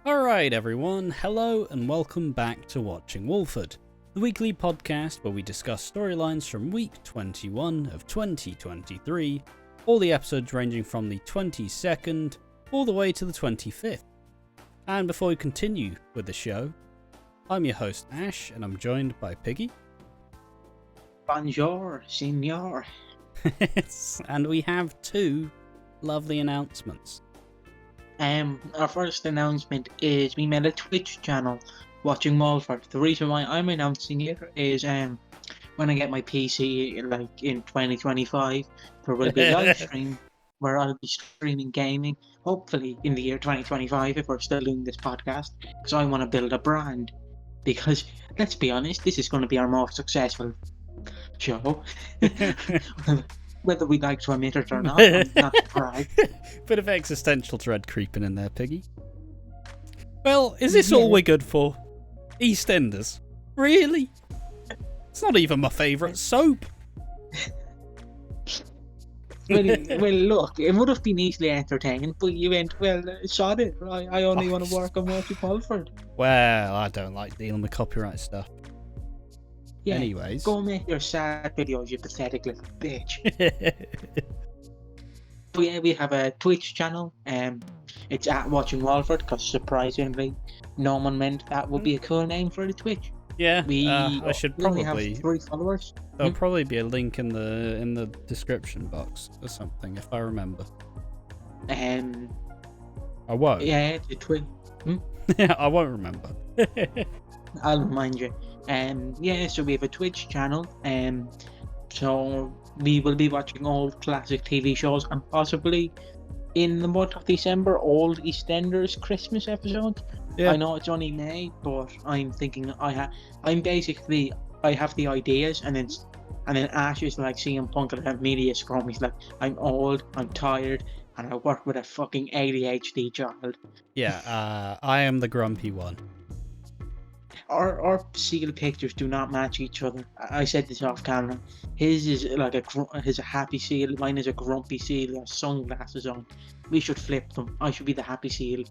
Alright everyone, hello and welcome back to Watching Walford, the weekly podcast where we discuss storylines from week 21 of 2023, all the episodes ranging from the 22nd all the way to the 25th. And before we continue with the show, I'm your host Ash and I'm joined by Piggy. Bonjour, senor. And we have two lovely announcements. Our first announcement is we made a Twitch channel, Watching Walford. The reason why I'm announcing it is when I get my PC, like in 2025, there will be a live stream where I'll be streaming gaming, hopefully in the year 2025 if we're still doing this podcast, because I want to build a brand. Because, let's be honest, this is going to be our most successful show. Whether we like to admit it or not, I'm not brag. Bit of existential dread creeping in there, Piggy. Well, is this all we're good for? EastEnders? Really? It's not even my favourite soap. Well, look, it would have been easily entertained, but you went, well, sod it. I only want to work on Watching Walford. Well, I don't like dealing with copyright stuff. Yeah, anyways. Go make your sad videos, you pathetic little bitch. But yeah, we have a Twitch channel. It's at Watching Walford, because surprisingly, no one meant that would be a cool name for the Twitch. Yeah, I should we only probably have 3 followers. There'll probably be a link in the description box or something if I remember. I won't. Yeah, the Twitch. I won't remember. I'll remind you. Yeah, so we have a Twitch channel. So we will be watching old classic TV shows and possibly in the month of December, old EastEnders Christmas episodes. Yeah. I know it's only May, but I'm thinking I have the ideas, and then Ash is like CM Punk at a media scrum. He's like, I'm old, I'm tired, and I work with a fucking ADHD child. Yeah, I am the grumpy one. Our seal pictures do not match each other. I said this off camera. His is like a happy seal. Mine is a grumpy seal. He has sunglasses on. We should flip them. I should be the happy seal.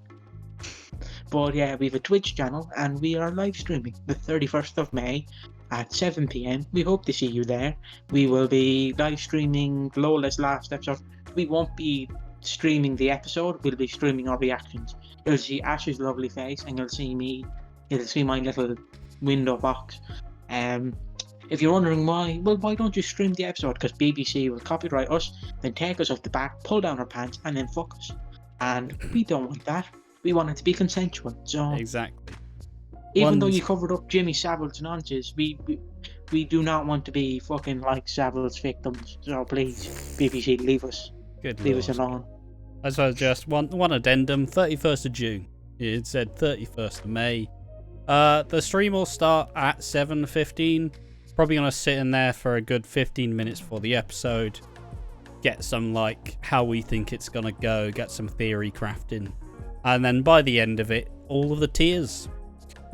But yeah, we have a Twitch channel and we are live streaming the 31st of May at 7 p.m. We hope to see you there. We will be live streaming Lola's last episode. We won't be streaming the episode. We'll be streaming our reactions. You'll see Ash's lovely face and you'll see me. You'll see my little window box. If you're wondering why don't you stream the episode? Because BBC will copyright us, then take us off the back, pull down our pants, and then fuck us. And we don't want that. We want it to be consensual. So exactly. Even though you covered up Jimmy Savile's nonsense, we do not want to be fucking like Savile's victims. So please, BBC, leave us. Leave us alone. I suppose just one addendum. 31st of June. It said 31st of May. The stream will start at 7:15. Probably gonna sit in there for a good 15 minutes before the episode. Get some how we think it's gonna go. Get some theory crafting, and then by the end of it, all of the tears.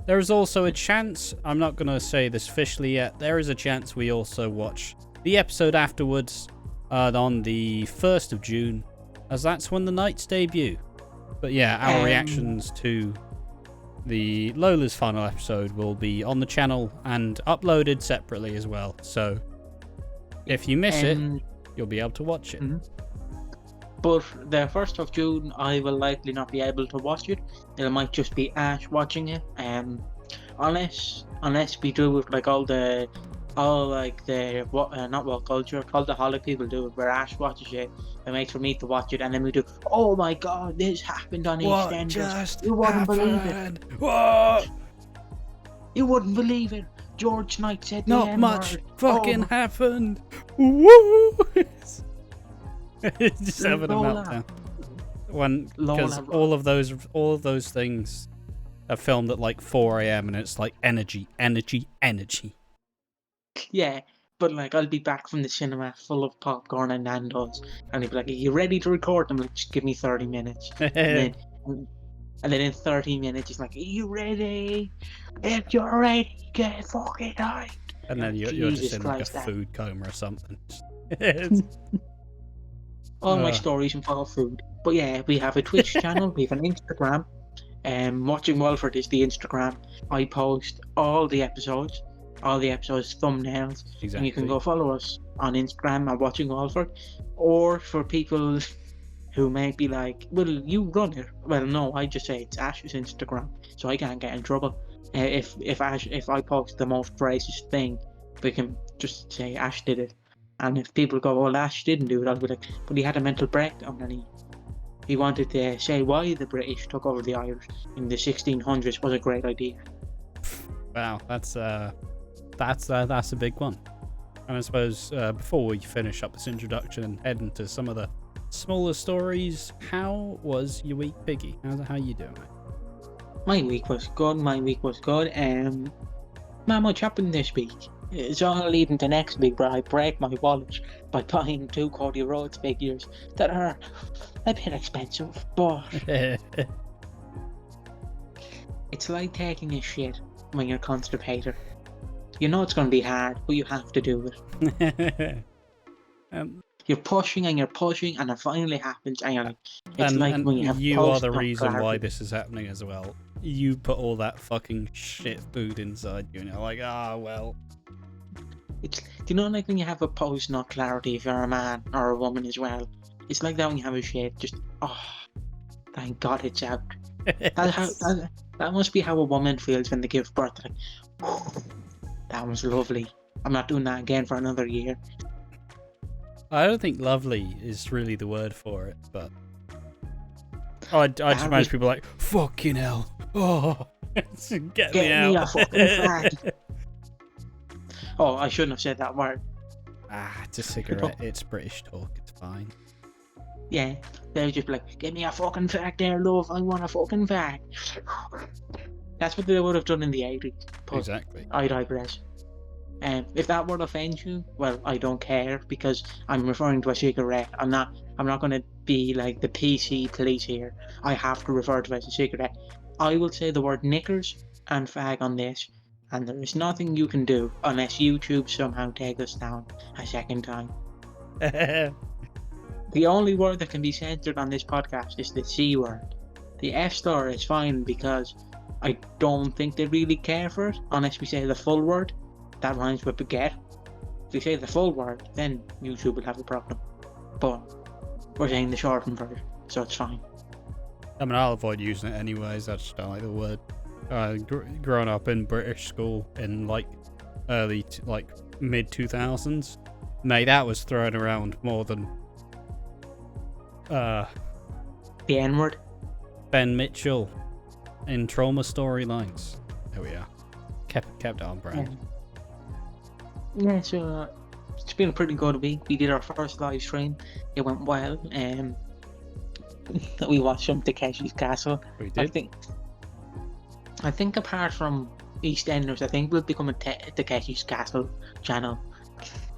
There is also a chance. I'm not gonna say this officially yet. There is a chance we also watch the episode afterwards on the 1st of June, as that's when the Knights debut. But yeah, our reactions to the Lola's final episode will be on the channel and uploaded separately as well. So if you miss it, you'll be able to watch it. But the 1st of June, I will likely not be able to watch it. It might just be Ash watching it. Unless we do with not what culture, cultaholic people do it, where Ash watches it and waits for me to watch it, and then we do, oh my god, this happened on EastEnders. You wouldn't believe it. What? You wouldn't believe it. George Knight said the Not much N-word. fucking happened. Woo! Just having a meltdown. Because all of those things are filmed at 4 a.m. and it's like energy. Yeah, but I'll be back from the cinema full of popcorn and Nando's, and he'll be like, are you ready to record? I'm like, just give me 30 minutes. And then in 30 minutes, he's like, are you ready? If you're ready, get fucking hyped. And then you're just in a food coma or something. All my stories involve food. But yeah, we have a Twitch channel, we have an Instagram, Watching Walford is the Instagram. I post all the episodes thumbnails, and you can go follow us on Instagram at Watching Walford. Or for people who may be like, well, you run it. Well, no, I just say it's Ash's Instagram, so I can't get in trouble. If I post the most racist thing, we can just say Ash did it. And if people go, well, Ash didn't do it, I'll be like, but he had a mental breakdown and he wanted to say why the British took over the Irish in the 1600s was a great idea. Wow, that's a big one. And I suppose before we finish up this introduction and head into some of the smaller stories, how was your week, Piggy? How you doing, mate? My week was good. Not much happened this week. It's all leading to next week where I break my wallet by buying 2 Cody Rhodes figures that are a bit expensive, but it's like taking a shit when you're constipated. You know it's going to be hard, but you have to do it. You're pushing and it finally happens, and you're like, it's like when you have you are the reason why this is happening as well. You put all that fucking shit food inside you, and you're like, well. Do you know, like when you have a post-nut clarity if you're a man or a woman as well? It's like that when you have a shit, just, thank God it's out. That must be how a woman feels when they give birth. Like, that was lovely. I'm not doing that again for another year. I don't think lovely is really the word for it, but I just imagine people like, fucking hell. Oh, get me out. Me a fucking fag. Oh, I shouldn't have said that word. It's a cigarette. It's British talk. It's fine. Yeah, they're just like, get me a fucking fag there, love. I want a fucking fag. That's what they would have done in the 80s. Exactly. I digress. If that word offends you, well, I don't care because I'm referring to a cigarette. I'm not going to be like the PC police here. I have to refer to it as a cigarette. I will say the word knickers and fag on this, and there is nothing you can do unless YouTube somehow take us down a second time. The only word that can be censored on this podcast is the C word. The F star is fine because I don't think they really care for it unless we say the full word. That rhymes with baguette. If we say the full word, then YouTube will have a problem. But we're saying the shortened version, so it's fine. I mean, I'll avoid using it anyways. I just don't like the word. Growing up in British school in mid 2000s, mate, that was thrown around more than the N word. Ben Mitchell in Trauma Storylines. There we are. Kept it on brand. Yeah, so it's been a pretty good week. We did our first live stream. It went well. We watched some Takeshi's Castle. We did. I think apart from EastEnders, I think we'll become a Takeshi's Castle channel.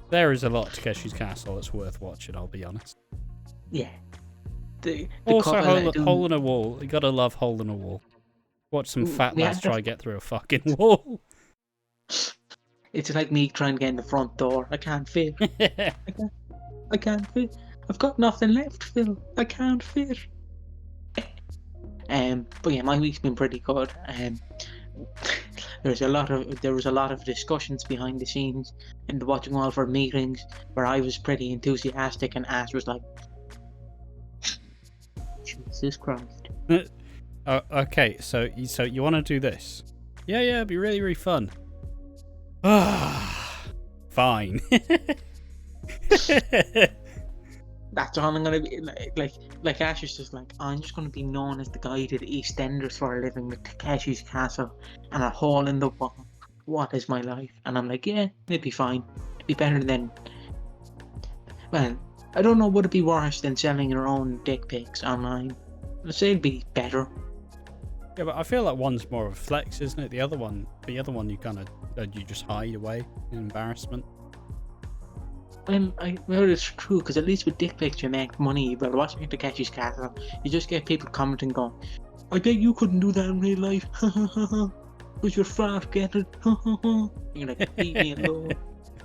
There is a lot of Takeshi's Castle that's worth watching, I'll be honest. Yeah. Also, hole in a wall. You gotta love Hole in a Wall. Watch some fat lads try to get through a fucking wall. It's like me trying to get in the front door. I can't fit. I can't fit. I've got nothing left, Phil. I can't fit. But yeah, my week's been pretty good. There was a lot of discussions behind the scenes in the Watching Walford meetings where I was pretty enthusiastic and Ash was like, Jesus Christ. Okay, so you want to do this? Yeah, it'd be really, really fun. Fine. That's all I'm gonna be like Ash is just like, I'm just gonna be known as the guy who did EastEnders for a living with Takeshi's Castle and a hole in the wall. What is my life? And I'm like, yeah, it'd be fine. It'd be better than, well, I don't know, would it be worse than selling your own dick pics online? I'd say it'd be better. Yeah, but I feel like one's more of a flex, isn't it? The other one you kind of you just hide away in embarrassment. Well, it's true, because at least with dick pics you make money. But watching Takeshi's Castle, you just get people commenting going, I bet you couldn't do that in real life. Was your fat, get it? You're like, leave me alone.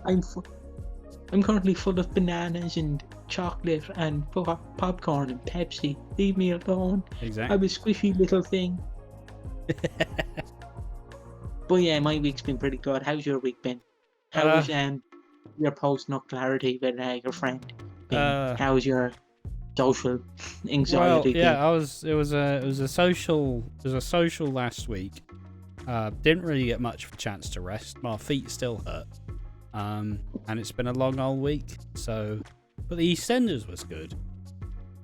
I'm currently full of bananas and chocolate and popcorn and Pepsi. Leave me alone. Exactly. I'm a squishy little thing. But yeah, my week's been pretty good. How's your week been? How's your post-nut clarity with your friend been? How's your social anxiety been? Yeah, it was a social last week. Didn't really get much of a chance to rest. My feet still hurt. And it's been a long old week. So, but the EastEnders was good,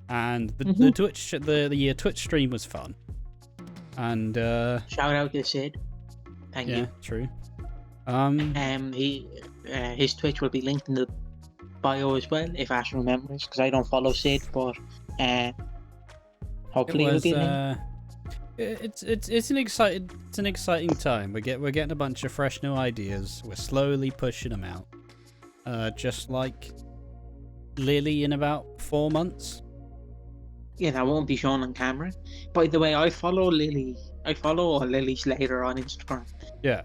and the Twitch stream was fun. And shout out to Sid. Thank you. Yeah, true. His Twitch will be linked in the bio as well, if Ash remembers, because I don't follow Sid, but hopefully it'll be linked. It's an exciting time. We're getting a bunch of fresh new ideas. We're slowly pushing them out. Just like Lily in about 4 months. Yeah, that won't be shown on camera. By the way, I follow Lily. I follow Lily Slater on Instagram. Yeah.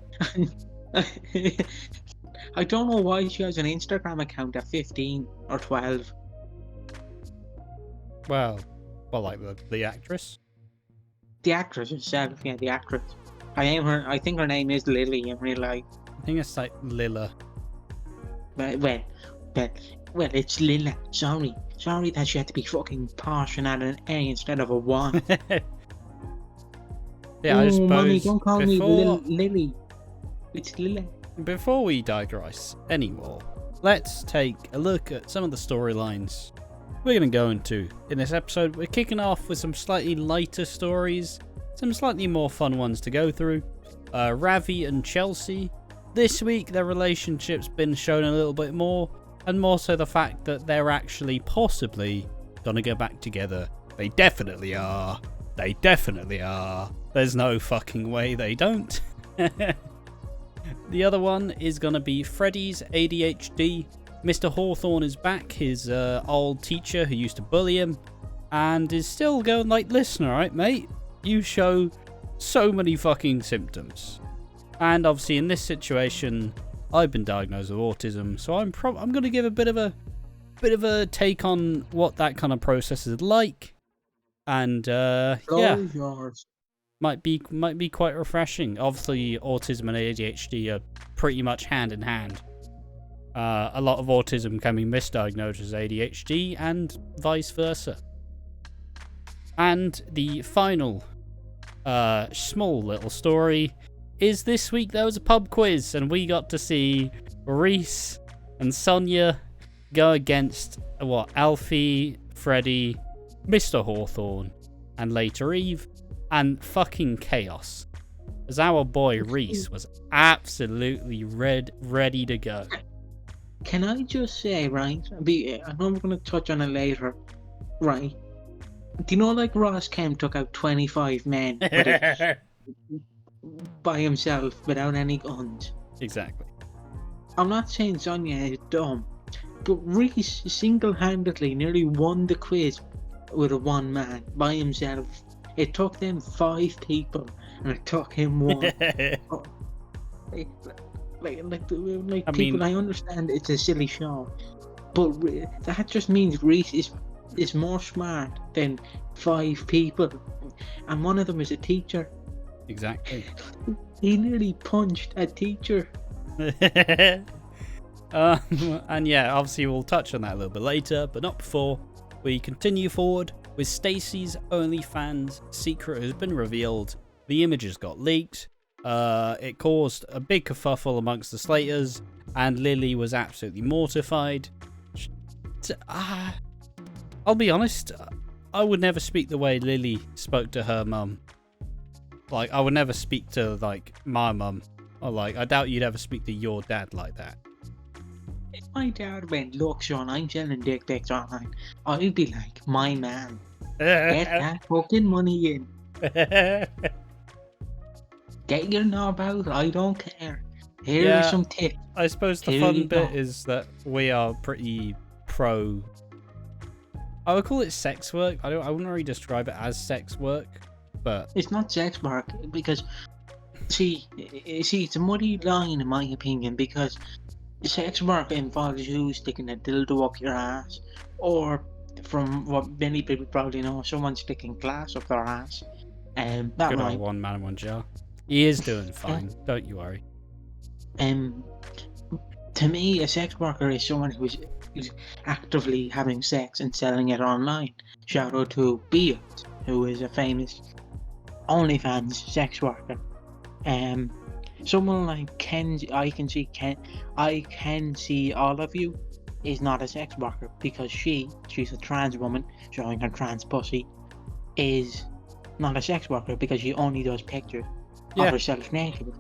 I don't know why she has an Instagram account at 15 or 12. Well, like the actress. The actress herself, yeah, the actress. I think her name is Lily in real life. I think it's like Lilla. Well, it's Lilla. Sorry that she had to be fucking posh and add an A instead of a Y. Yeah, I suppose. Mommy, don't call me Lily. It's Lilla. Before we digress anymore, let's take a look at some of the storylines we're going to go into in this episode. We're kicking off with some slightly lighter stories, some slightly more fun ones to go through. Ravi and Chelsea. This week, their relationship's been shown a little bit more, and more so the fact that they're actually possibly going to go back together. They definitely are. They definitely are. There's no fucking way they don't. The other one is going to be Freddie's ADHD. Mr. Hawthorne is back, his old teacher who used to bully him, and is still going like, listen, alright mate, you show so many fucking symptoms. And obviously in this situation, I've been diagnosed with autism, so I'm going to give a bit of a take on what that kind of process is like. And might be quite refreshing. Obviously, autism and ADHD are pretty much hand in hand. A lot of autism can be misdiagnosed as ADHD and vice versa. And the final small little story is this week there was a pub quiz and we got to see Reese and Sonia go against Alfie, Freddie, Mr. Hawthorne, and later Eve. And fucking chaos, as our boy Reese was absolutely ready to go. Can I just say, right? I know we're going to touch on it later, right? Do you know, like Ross Kemp took out 25 men by himself without any guns? Exactly. I'm not saying Sonia is dumb, but Reese single-handedly nearly won the quiz with a one man by himself. It took them 5 people, and it took him 1. I understand it's a silly show, but that just means Reese is more smart than 5 people, and one of them is a teacher. Exactly. He nearly punched a teacher. And yeah, obviously we'll touch on that a little bit later, but not before we continue forward with Stacey's Onlyfans secret has been revealed. The images got leaked. It caused a big kerfuffle amongst the Slaters, and Lily was absolutely mortified. I'll be honest, I would never speak the way Lily spoke to her mum. Like, I would never speak to, like, my mum. Or, like, I doubt you'd ever speak to your dad like that. If my dad went, look, Sean, I'm selling dick pics online, I'd be like, my man, get that fucking money in. Get your knob out, I don't care. Here are some tips. I suppose the fun bit is that we are pretty pro. I would call it sex work. I wouldn't really describe it as sex work, but it's not sex work because see, it's a muddy line in my opinion, because sex work involves you sticking a dildo up your ass, or from what many people probably know, someone sticking glass up their ass. That Good right. old one man in one jar. He is doing fine. Don't you worry. To me, a sex worker is someone who's actively having sex and selling it online. Shout out to Beard, who is a famous Onlyfans sex worker. Someone like I can see all of you is not a sex worker because she's a trans woman showing her trans pussy, is not a sex worker because she only does pictures of herself naked.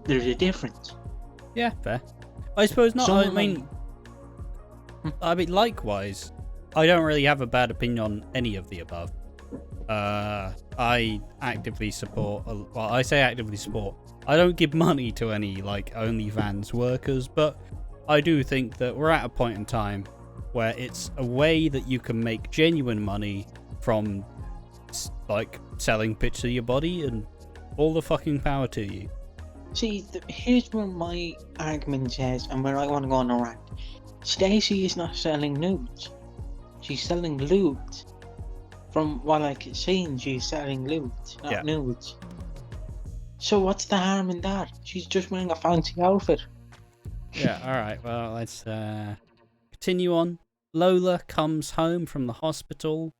There's a difference. Yeah, fair. I suppose not. Someone I mean, likewise, I don't really have a bad opinion on any of the above. I actively support. Well, I say actively support. I don't give money to any like OnlyFans workers, but I do think that we're at a point in time where it's a way that you can make genuine money from like selling pictures of your body, and all the fucking power to you. See, here's where my argument says, and where I want to go on a rant. Stacey is not selling nudes. She's selling lewds. From what I can see, she's selling lewds, not nudes. So what's the harm in that? She's just wearing a fancy outfit. Yeah, alright, well, let's continue on. Lola comes home from the hospital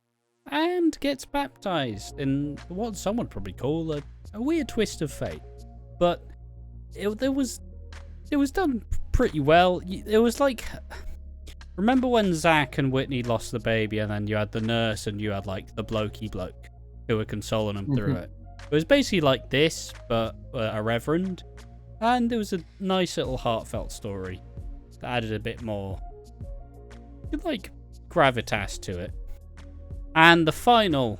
and gets baptised in what some would probably call a weird twist of fate. But it was done pretty well. It was like, remember when Zach and Whitney lost the baby, and then you had the nurse and you had like the blokey bloke who were consoling them through it. It was basically like this, but a reverend, and it was a nice little heartfelt story that added a bit more like gravitas to it. And the final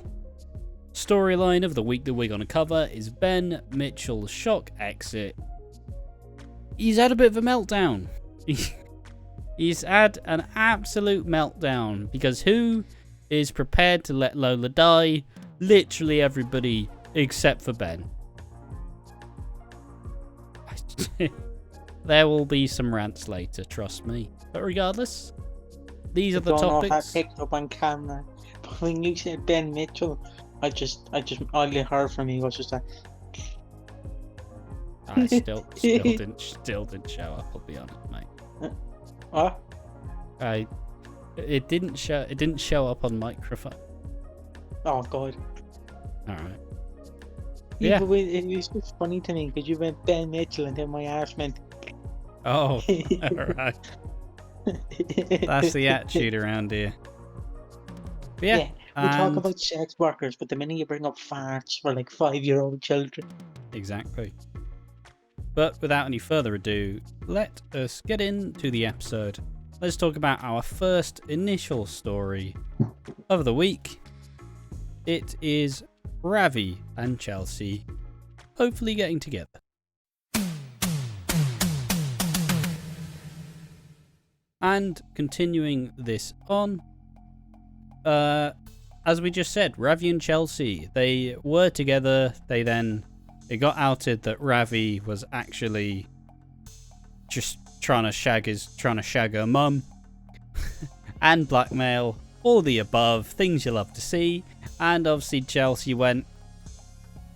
storyline of the week that we're going to cover is Ben Mitchell's shock exit. He's had a bit of a meltdown. He's had an absolute meltdown because who is prepared to let Lola die? Literally everybody except for Ben. There will be some rants later, trust me. But regardless, these are the topics. I picked up on camera. But when you said Ben Mitchell, all you heard from me was just like. I still didn't show up. I'll be honest, mate. What? It didn't show up on microphone. Oh god. All right. Yeah, but it was just funny to me because you went Ben Mitchell and then my arse went. Oh, alright. That's the attitude around here. But yeah, we talk about sex workers, but the minute you bring up farts for like 5-year-old children. Exactly. But without any further ado, let us get into the episode. Let's talk about our first initial story of the week. It is Ravi and Chelsea hopefully getting together. And continuing this on, as we just said, Ravi and Chelsea, they were together. It got outed that Ravi was actually just trying to shag her mum and blackmail, all the above, things you love to see. And obviously Chelsea went,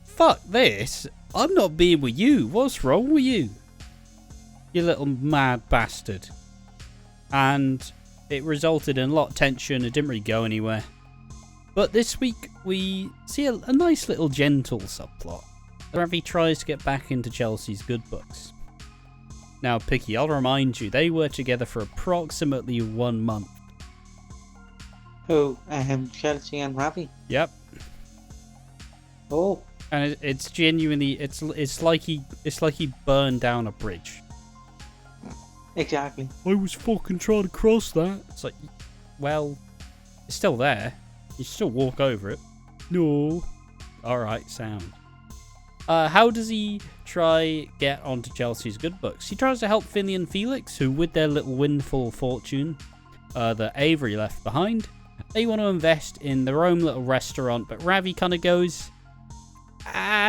fuck this, I'm not being with you, what's wrong with you, you little mad bastard. And it resulted in a lot of tension. It didn't really go anywhere. But this week we see a nice little gentle subplot. Ravi tries to get back into Chelsea's good books. Now, Picky, I'll remind you, they were together for approximately 1 month. Who? Chelsea and Ravi? Yep. Oh. And it's genuinely, it's like he burned down a bridge. Exactly. I was fucking trying to cross that. It's like, well, it's still there. You still walk over it. No. Alright, sound. How does he try get onto Chelsea's good books? He tries to help Finley and Felix, who with their little windfall fortune that Avery left behind, they want to invest in their own little restaurant, but Ravi kind of goes,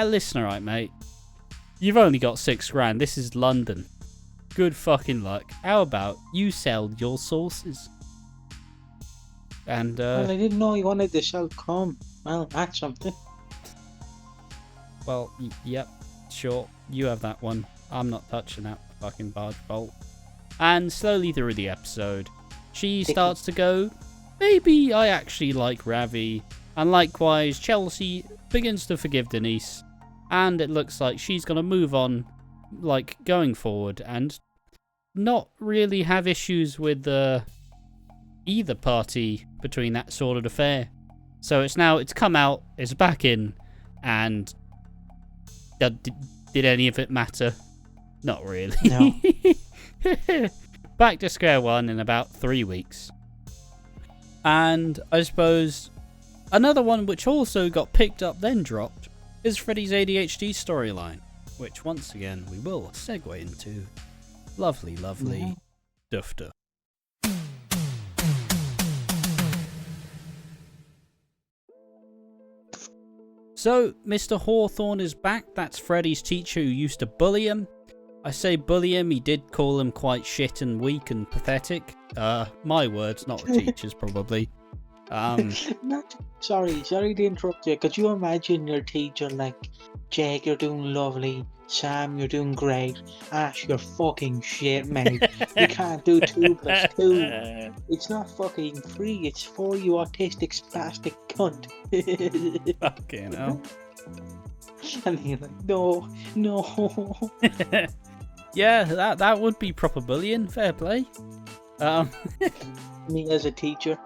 listen, alright mate, you've only got $6,000, this is London. Good fucking luck. How about you sell your sauces? And well, I didn't know he wanted to sell cum. Well, that's something. well, yep, sure, you have that one. I'm not touching that fucking barge bolt. And slowly through the episode, she starts to go, maybe I actually like Ravi. And likewise, Chelsea begins to forgive Denise. And it looks like she's going to move on, like, going forward. And not really have issues with either party between that sort of affair. So it's come out, it's back in, and did any of it matter? Not really. No. Back to square one in about 3 weeks. And I suppose another one which also got picked up then dropped is Freddie's ADHD storyline, which once again we will segue into. Lovely dufter. So, Mr. Hawthorne is back. That's Freddie's teacher who used to bully him. I say bully him, he did call him quite shit and weak and pathetic. My words, not the teacher's probably. Sorry to interrupt you. Could you imagine your teacher like, Jake, you're doing lovely. Sam, you're doing great. Ash, you're fucking shit, mate. You can't do 2 + 2. It's not fucking 3, it's 4, you autistic spastic cunt. Fucking hell. And you're like, no. Yeah, that would be proper bullying. Fair play. Me as a teacher.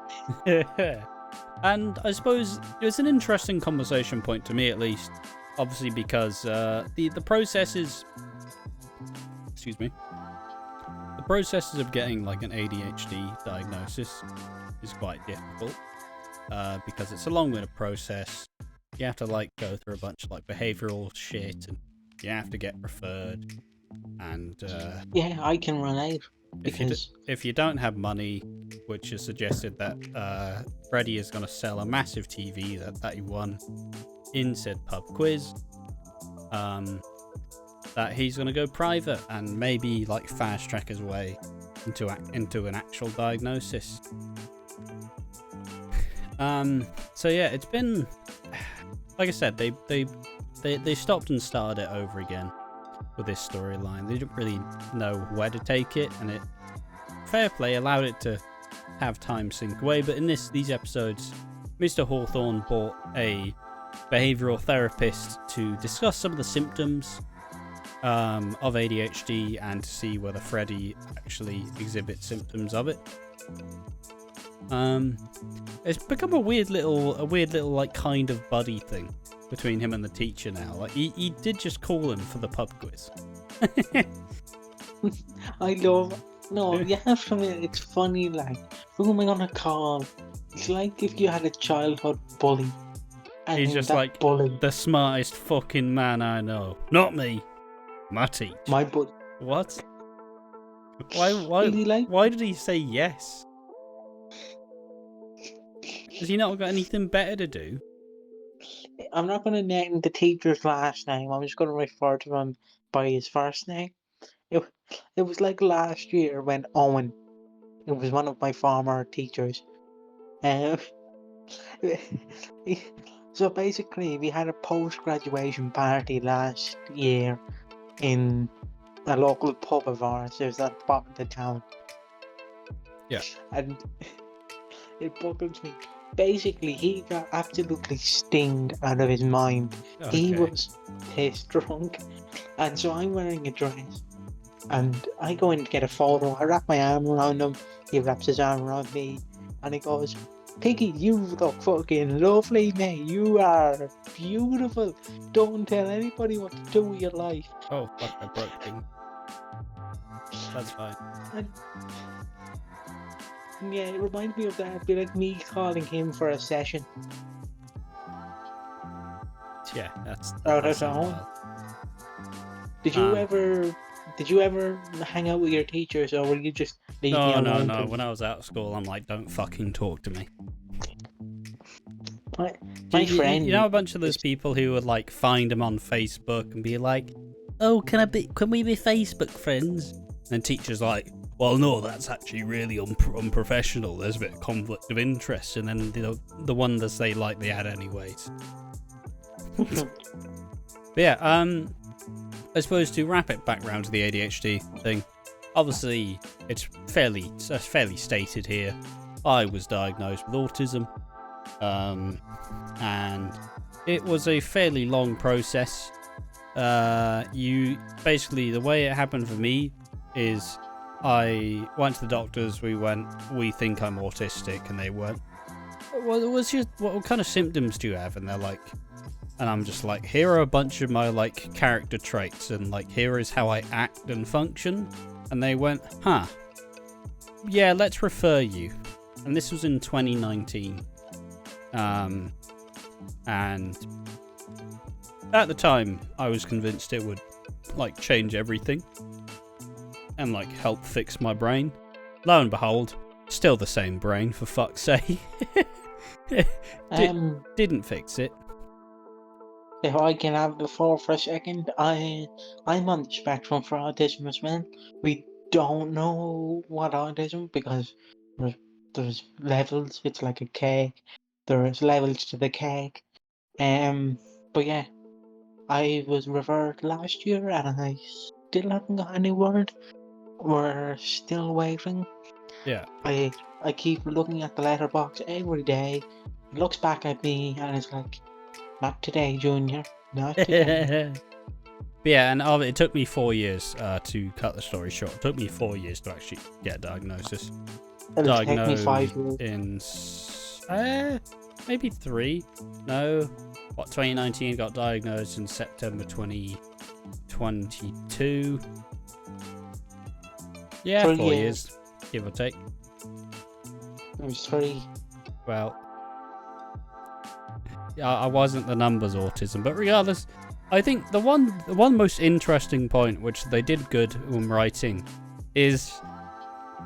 And I suppose it was an interesting conversation point to me, at least. Obviously, because the processes. Excuse me. The processes of getting like an ADHD diagnosis is quite difficult because it's a long-winded process. You have to like go through a bunch of like behavioural shit, and you have to get referred. And yeah, I can relate. If you don't have money, which is suggested that Freddie is going to sell a massive TV that he won in said pub quiz, that he's going to go private and maybe like fast track his way into an actual diagnosis. So yeah, it's been, like I said, they stopped and started it over again with this storyline. They didn't really know where to take it, and it, fair play, allowed it to have time sink away. But in these episodes, Mr. Hawthorne brought a behavioural therapist to discuss some of the symptoms of ADHD and to see whether Freddie actually exhibits symptoms of it. It's become a weird little like kind of buddy thing between him and the teacher now. Like he did just call him for the pub quiz. I love. No, you have to admit, it's funny. Like, who am I gonna call? It's like if you had a childhood bully. And he's just like bully. The smartest fucking man I know. Not me. My teacher. My bully. What? Why did he say yes? Has he not got anything better to do? I'm not going to name the teacher's last name. I'm just going to refer to him by his first name. It was like last year when Owen, it was one of my former teachers. So basically, we had a post-graduation party last year in a local pub of ours. There's that spot in the town. Yeah. And it buggles me. Basically, he got absolutely stinged out of his mind. Okay. He was pissed drunk. And so I'm wearing a dress. And I go in to get a photo. I wrap my arm around him. He wraps his arm around me. And he goes, "Piggy, you look fucking lovely, mate. You are beautiful. Don't tell anybody what to do with your life." Oh, fuck, I broke thing. That's fine. And yeah, it reminds me of that. It'd be like me calling him for a session. Yeah, that's all. Did you ever hang out with your teachers, or were you just leave me alone? No. When I was out of school, I'm like, don't fucking talk to me. My friend, you know, a bunch of those people who would like find him on Facebook and be like, "Oh, can we be Facebook friends?" And teachers like, "Well, no, that's actually really unprofessional. There's a bit of conflict of interest." And then the one that they like they had anyways. But yeah, I suppose to wrap it back round to the ADHD thing, obviously it's fairly stated here. I was diagnosed with autism, and it was a fairly long process. The way it happened for me is I went to the doctors. We think I'm autistic, and they went, well, it was just, what kind of symptoms do you have? And they're like, and I'm just like, here are a bunch of my like character traits, and like here is how I act and function. And they went, yeah, let's refer you. And this was in 2019. And at the time, I was convinced it would like change everything and like help fix my brain. Lo and behold, still the same brain, for fuck's sake. Didn't fix it. If I can have the floor for a second, I'm on the spectrum for autism as well. We don't know what autism, because there's levels. It's like a cake. There's levels to the cake. But yeah, I was referred last year, and I still haven't got any word. We're still waiting. Yeah. I keep looking at the letterbox every day. It looks back at me and it's like, not today, Junior. Not today. Yeah, and it took me 4 years to cut the story short. It took me 4 years to actually get a diagnosis. It'll take me 5 years. In maybe 3. No. 2019 got diagnosed in September 2022. Yeah, 4 years, give or take. It was 3. Well, I wasn't the numbers autism, but regardless, I think the one most interesting point, which they did good when writing, is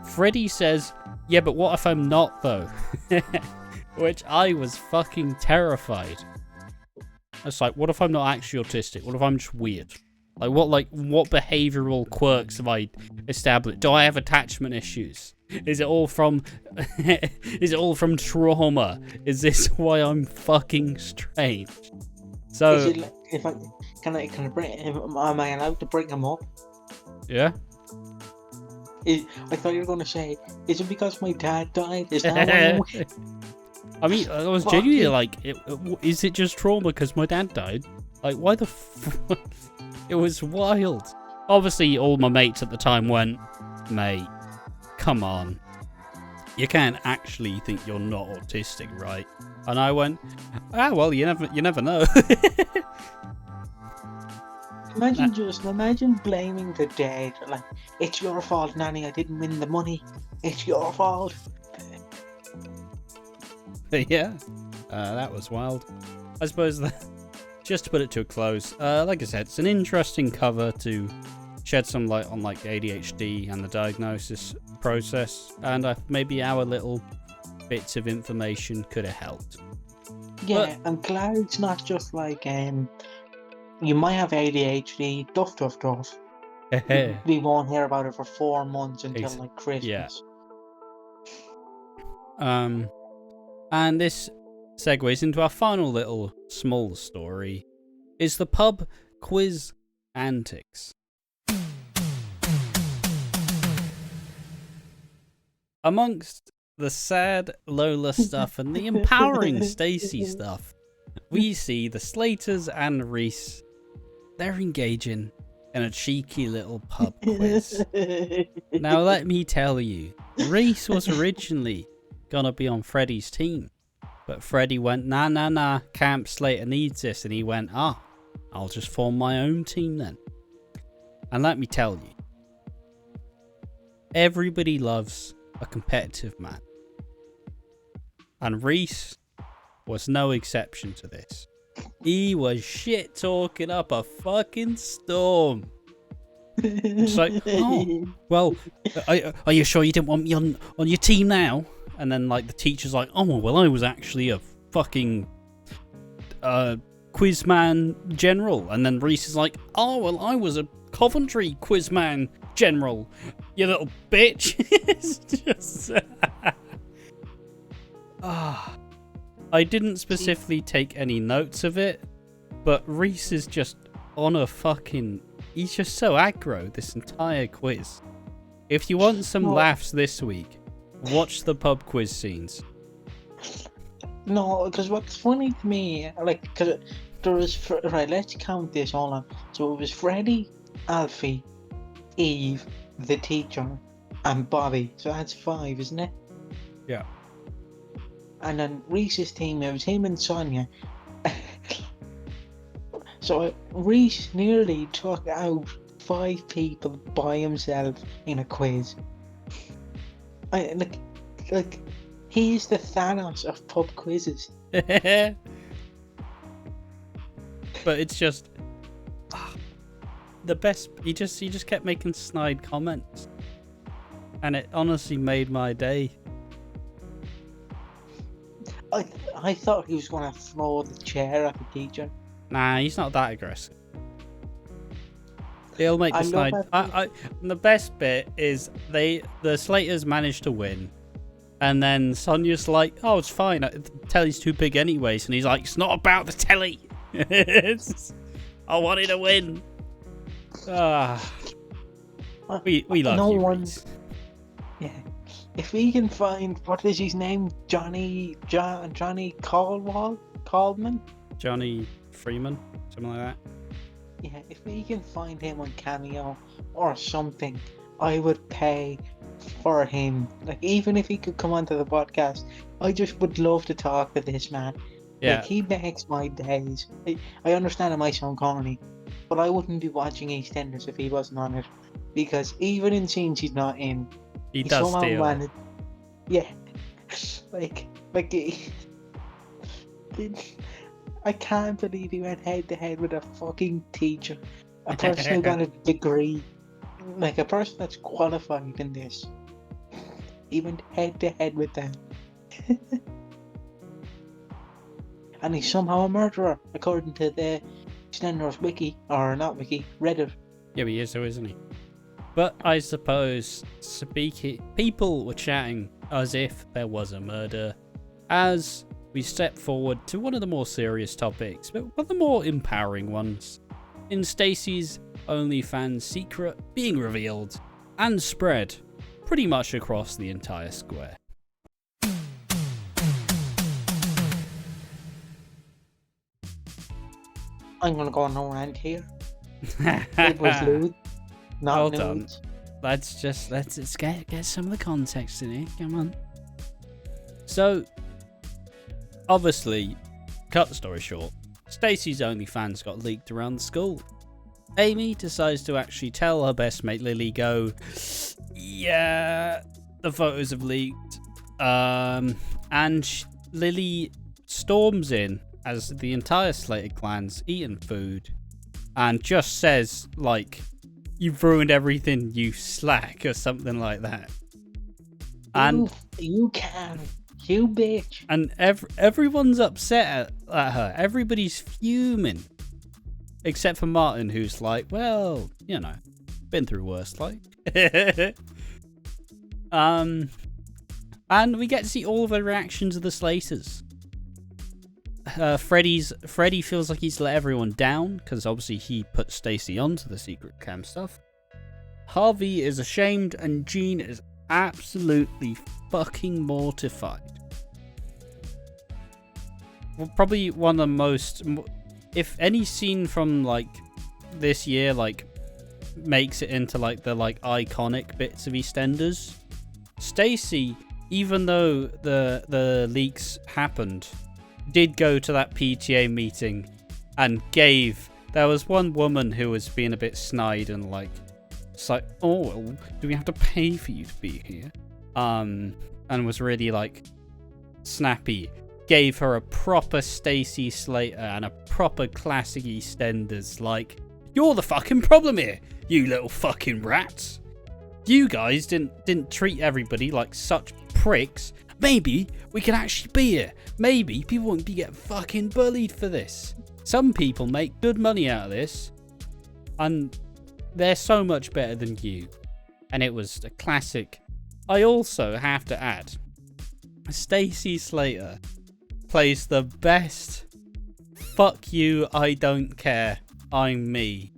Freddie says, yeah, but what if I'm not, though? Which I was fucking terrified. It's like, what if I'm not actually autistic? What if I'm just weird? What behavioural quirks have I established? Do I have attachment issues? Is it all from trauma? Is this why I'm fucking strange? So is it like, can I bring him? Am I allowed to bring him up? Yeah. I thought you were going to say, is it because my dad died? Is that why? I mean, I was genuinely like, is it just trauma because my dad died? Like, why the fuck? It was wild. Obviously, all my mates at the time went, mate, come on. You can't actually think you're not autistic, right? And I went, well, you never know. Imagine blaming the dead. Like, it's your fault, Nanny, I didn't win the money. It's your fault. Yeah, that was wild. I suppose just to put it to a close, like I said, it's an interesting cover to shed some light on like ADHD and the diagnosis process, and maybe our little bits of information could have helped. Yeah, but I'm glad it's not just like you might have ADHD, tough. We won't hear about it for 4 months until like Christmas. Yeah. And this segues into our final little small story, is the pub Quiz Antics. Amongst the sad Lola stuff and the empowering Stacey stuff, we see the Slaters and Reese. They're engaging in a cheeky little pub quiz. Now let me tell you, Reese was originally gonna be on Freddie's team, but Freddie went, nah, Camp Slater needs this, and he went, I'll just form my own team then. And let me tell you, everybody loves a competitive man, and Reese was no exception to this. He was shit talking up a fucking storm. It's like, well, are you sure you didn't want me on your team now? And then like the teacher's like, well, I was actually a fucking quizman general. And then Reese is like, well, I was a Coventry quizman general, you little bitch. It's just I didn't specifically take any notes of it, but Reese is just on a fucking... He's just so aggro this entire quiz. If you want some laughs this week, watch the pub quiz scenes. No, because what's funny to me, like, because there was... Right, let's count this all on. So it was Freddie, Alfie, Eve, the teacher, and Bobby. So that's 5, isn't it? Yeah. And then Reese's team, it was him and Sonia. So Reese nearly took out 5 people by himself in a quiz. Like he's the Thanos of pub quizzes. But it's just the best. He just kept making snide comments, and it honestly made my day. I thought he was gonna throw the chair at the teacher. Nah, he's not that aggressive. He'll make the snide. The best bit is the Slaters managed to win, and then Sonia's like, "Oh, it's fine. The telly's too big anyways," and he's like, "It's not about the telly. I wanted to win." We love you, Reese. Yeah. If we can find, what is his name? Johnny Caldman? Johnny Freeman, something like that. Yeah, if we can find him on Cameo or something, I would pay for him. Like, even if he could come onto the podcast, I just would love to talk to this man. Yeah. Like, he makes my days. I understand it might sound corny, but I wouldn't be watching EastEnders if he wasn't on it. Because even in scenes he's not in, he does steal. Yeah. like I can't believe he went head to head with a fucking teacher. A person who got a degree. Like a person that's qualified in this. He went head to head with them. And he's somehow a murderer, according to the EastEnders wiki, or not wiki, Reddit. Yeah, but he is, so isn't he? But I suppose people were chatting as if there was a murder, as we step forward to one of the more serious topics, but one of the more empowering ones. In Stacey's Onlyfans secret being revealed and spread pretty much across the entire square. I'm gonna go on a rant here. It was lewd. Not Hold nudes. on. Let's get some of the context in here. Come on. So, obviously, cut the story short, Stacey's OnlyFans got leaked around the school. Amy decides to actually tell her best mate Lily, yeah, the photos have leaked. And Lily storms in as the entire Slater clan's eating food and just says, like, "You've ruined everything, you slack," or something like that. And you can, you bitch. And everyone's upset at her. Everybody's fuming. Except for Martin, who's like, well, you know, been through worse, like. And we get to see all of the reactions of the Slaters. Freddie feels like he's let everyone down, because obviously he put Stacey onto the secret cam stuff. Harvey is ashamed, and Jean is absolutely fucking mortified. Well, probably one of the most, if any scene from like this year like makes it into like the like iconic bits of EastEnders, Stacey, even though the leaks happened, did go to that PTA meeting and there was one woman who was being a bit snide and like, it's like, "Oh, well, do we have to pay for you to be here?" And was really like snappy. Gave her a proper Stacey Slater and a proper classic EastEnders, like, "You're the fucking problem here, you little fucking rats. You guys didn't treat everybody like such pricks. Maybe we can actually be here. Maybe people won't be getting fucking bullied for this. Some people make good money out of this, and they're so much better than you." And it was a classic. I also have to add, Stacey Slater plays the best "fuck you, I don't care" I'm me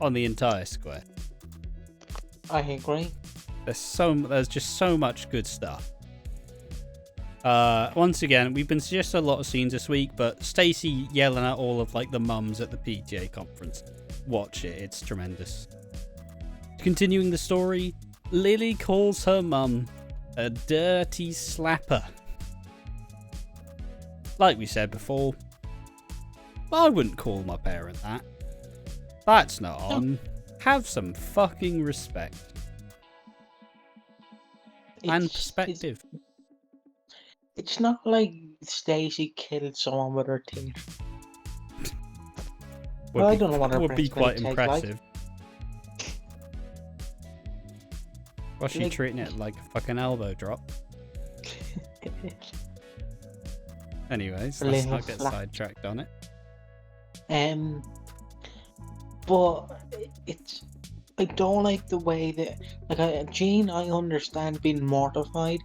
on the entire square. I agree. There's just so much good stuff. Once again, we've been suggesting a lot of scenes this week, but Stacey yelling at all of like the mums at the PTA conference. Watch it, it's tremendous. Continuing the story, Lily calls her mum a dirty slapper. Like we said before, I wouldn't call my parent that. That's not on. Have some fucking respect. And perspective. It's not like Stacey killed someone with her teeth. I don't know what her would be quite take impressive. Like. Was she treating it like a fucking elbow drop? Anyways, let's not get sidetracked on it. But it's, I don't like the way that, like, Jean, I understand being mortified.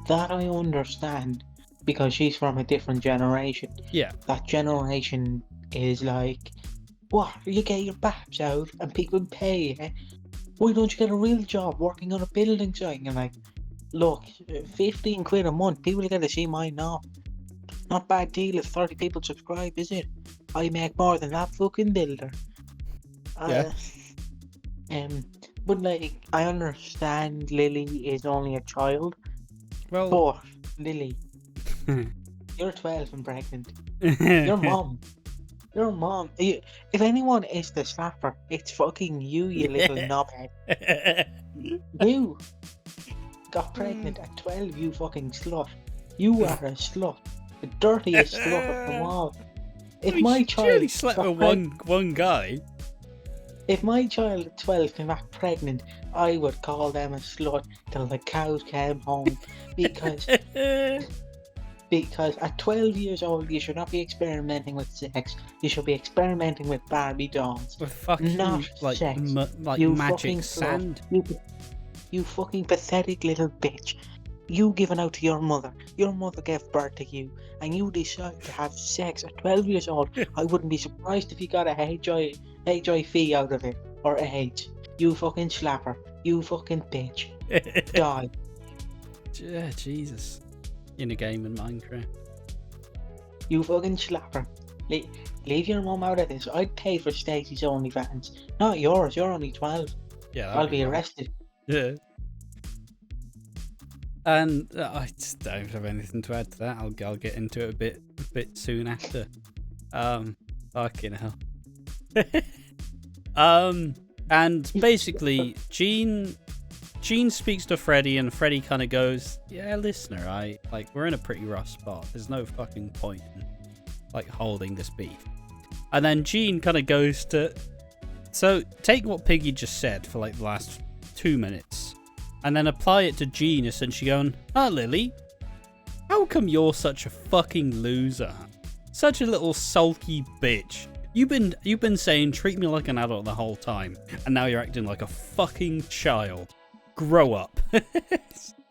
That I understand, because she's from a different generation. Yeah. That generation is like, what? You get your baps out and people pay you? Why don't you get a real job working on a building site? And like, look, 15 quid a month, people get to see mine now. Not bad deal if 30 people subscribe, is it? I make more than that fucking builder. Yeah. But like, I understand Lily is only a child. Well, but Lily, you're 12 and pregnant. Your mom. If anyone is the slapper, it's fucking you, you little knobhead. You got pregnant at 12, you fucking slut. You are a slut. The dirtiest slut of them all. If my child slept with one guy. If my child at 12 came back pregnant, I would call them a slut till the cows came home. Because at 12 years old, you should not be experimenting with sex. You should be experimenting with Barbie dolls. With fucking, not like, sex. you magic fucking sand. You fucking pathetic little bitch. You given out to your mother. Your mother gave birth to you. And you decide to have sex at 12 years old. I wouldn't be surprised if you got a HIV out of it. Or AIDS. You fucking slapper. You fucking bitch. Die. Yeah, Jesus. In a game in Minecraft. You fucking slapper. Leave your mum out of this. I'd pay for Stacey's Onlyfans. Not yours. You're only 12. Yeah, I'll be arrested. Yeah. And I just don't have anything to add to that. I'll get into it a bit soon after. Fucking hell. And basically, Jean speaks to Freddie, and Freddie kind of goes, "Yeah, listener, we're in a pretty rough spot. There's no fucking point in like holding this beef." And then Jean kind of goes to, so take what Piggy just said for like the last 2 minutes, and then apply it to Jean, essentially going, Lily, how come you're such a fucking loser? Such a little sulky bitch. You've been saying treat me like an adult the whole time, and now you're acting like a fucking child. Grow up."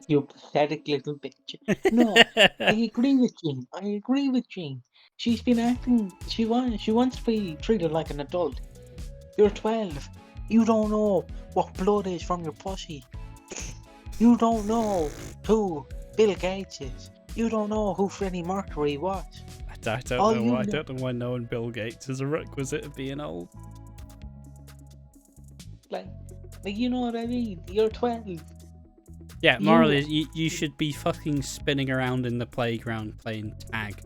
You pathetic little bitch. No, I agree with Jean. She's been acting. She wants to be treated like an adult. You're 12. You don't know what blood is from your pussy. You don't know who Bill Gates is. You don't know who Freddie Mercury was. I don't know why knowing Bill Gates is a requisite of being old. Like you know what I mean? You're 12. Yeah, morally, you should be fucking spinning around in the playground playing tag.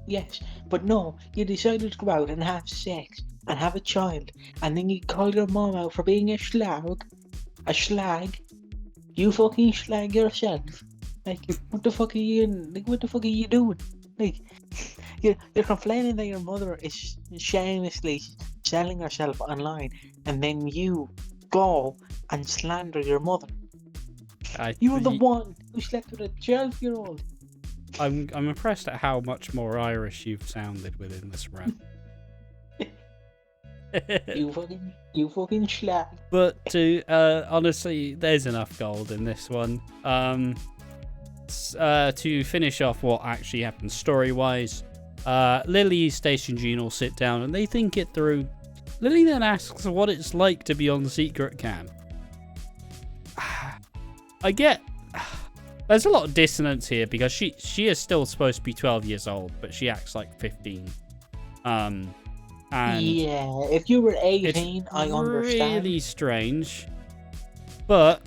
Yes, but no, you decided to go out and have sex and have a child, and then you call your mom out for being a slag. A slag? You fucking slag yourself. Like, what the fuck are you doing? Like, you're complaining that your mother is shamelessly selling herself online, and then you go and slander your mother. You're the one who slept with a 12-year-old. I'm impressed at how much more Irish you've sounded within this rant. You fucking slag. But honestly, there's enough gold in this one. To finish off what actually happened story-wise, Lily, Stacey, and Jean all sit down and they think it through. Lily then asks what it's like to be on the secret cam. I get. There's a lot of dissonance here because she is still supposed to be 12 years old, but she acts like 15. And yeah, if you were 18, I understand. Really strange, but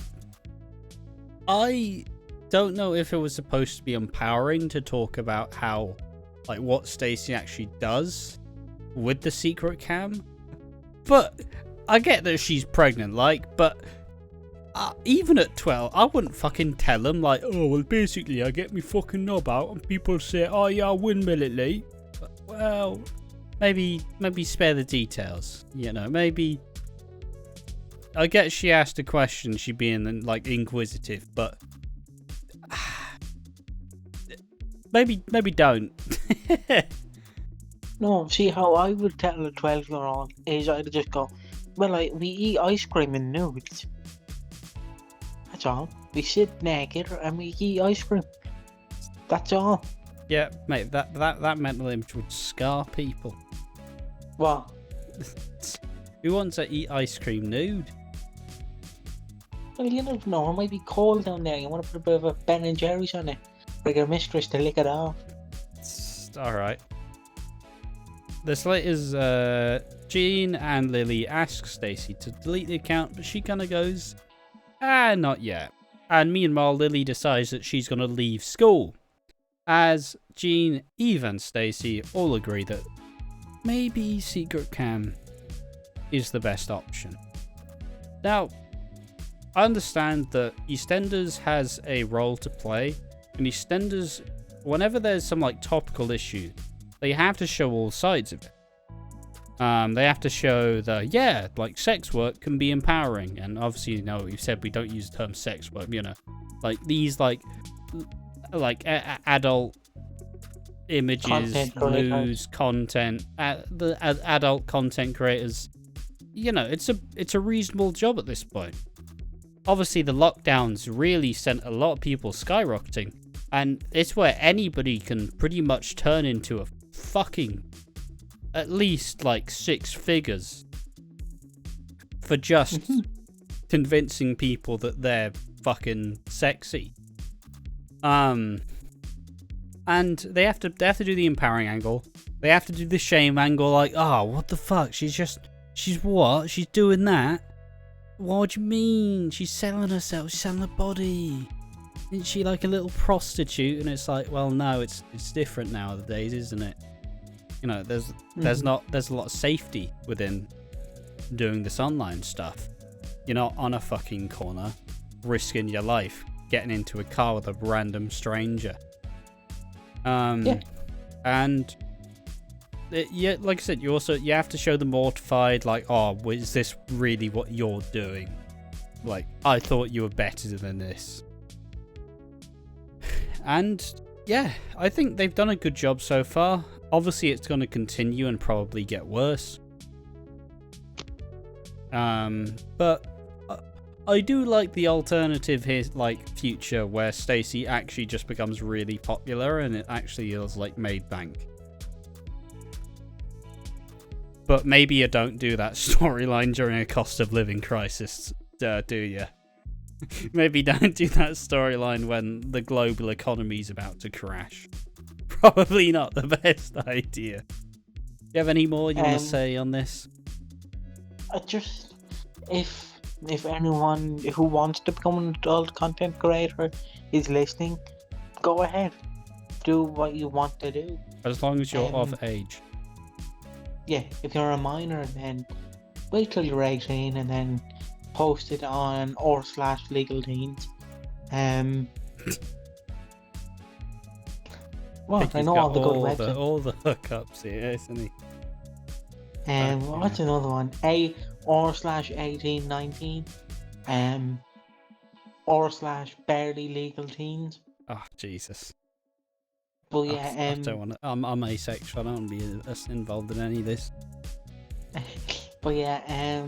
I don't know if it was supposed to be empowering to talk about how, like, what Stacey actually does with the secret cam. But I get that she's pregnant, like, but even at 12, I wouldn't fucking tell them, like, oh, well, basically, I get me fucking knob out and people say, oh, yeah, I'll windmill it, Lee. But, well, maybe spare the details, you know, maybe. I get she asked a question, she being, like, inquisitive, but maybe don't. No, see, how I would tell a 12-year-old is I'd just go, well, we eat ice cream in nudes. That's all. We sit naked and we eat ice cream. That's all. Yeah, mate, that mental image would scar people. What? Who wants to eat ice cream nude? Well, you never know. It might be cold down there. You want to put a bit of a Ben and Jerry's on it for your mistress to lick it off. Alright. This latest, Jean and Lily ask Stacey to delete the account, but she kind of goes, not yet. And meanwhile, Lily decides that she's going to leave school. As Jean, Eve, and Stacey all agree that maybe secret cam is the best option. Now, I understand that EastEnders has a role to play, and EastEnders, whenever there's some like topical issue, they have to show all sides of it. They have to show that, yeah, like sex work can be empowering, and obviously, you know, we've said we don't use the term sex work, you know, like these adult images, news, content, the adult content creators, you know, it's a reasonable job at this point. Obviously, the lockdowns really sent a lot of people skyrocketing, and it's where anybody can pretty much turn into a fucking at least like 6 figures for just convincing people that they're fucking sexy. And they have to do the empowering angle. They have to do the shame angle, like, oh, what the fuck? She's what? She's doing that? What do you mean? She's selling herself. She's selling her body. Isn't she like a little prostitute? And it's like, well, no, it's different nowadays, isn't it? You know, there's a lot of safety within doing this online stuff. You're not on a fucking corner, risking your life, getting into a car with a random stranger. Yeah. And yeah, like I said, you have to show the mortified, like, oh, is this really what you're doing? Like, I thought you were better than this. And yeah, I think they've done a good job so far. Obviously, it's going to continue and probably get worse. But I do like the alternative here, like future, where Stacey actually just becomes really popular and it actually is like made bank. But maybe you don't do that storyline during a cost of living crisis, do you? Maybe don't do that storyline when the global economy is about to crash. Probably not the best idea. Do you have any more you want to say on this? If anyone who wants to become an adult content creator is listening, go ahead. Do what you want to do. As long as you're of age. Yeah, if you're a minor, then wait till you're 18 and then post it on r/legal teens. Well, I know all the good websites. All the hookups here, isn't he? What's another one? r/1819. r/barely legal teens. Oh, Jesus. But yeah, I don't want to. I'm asexual. I don't want to be involved in any of this. But yeah,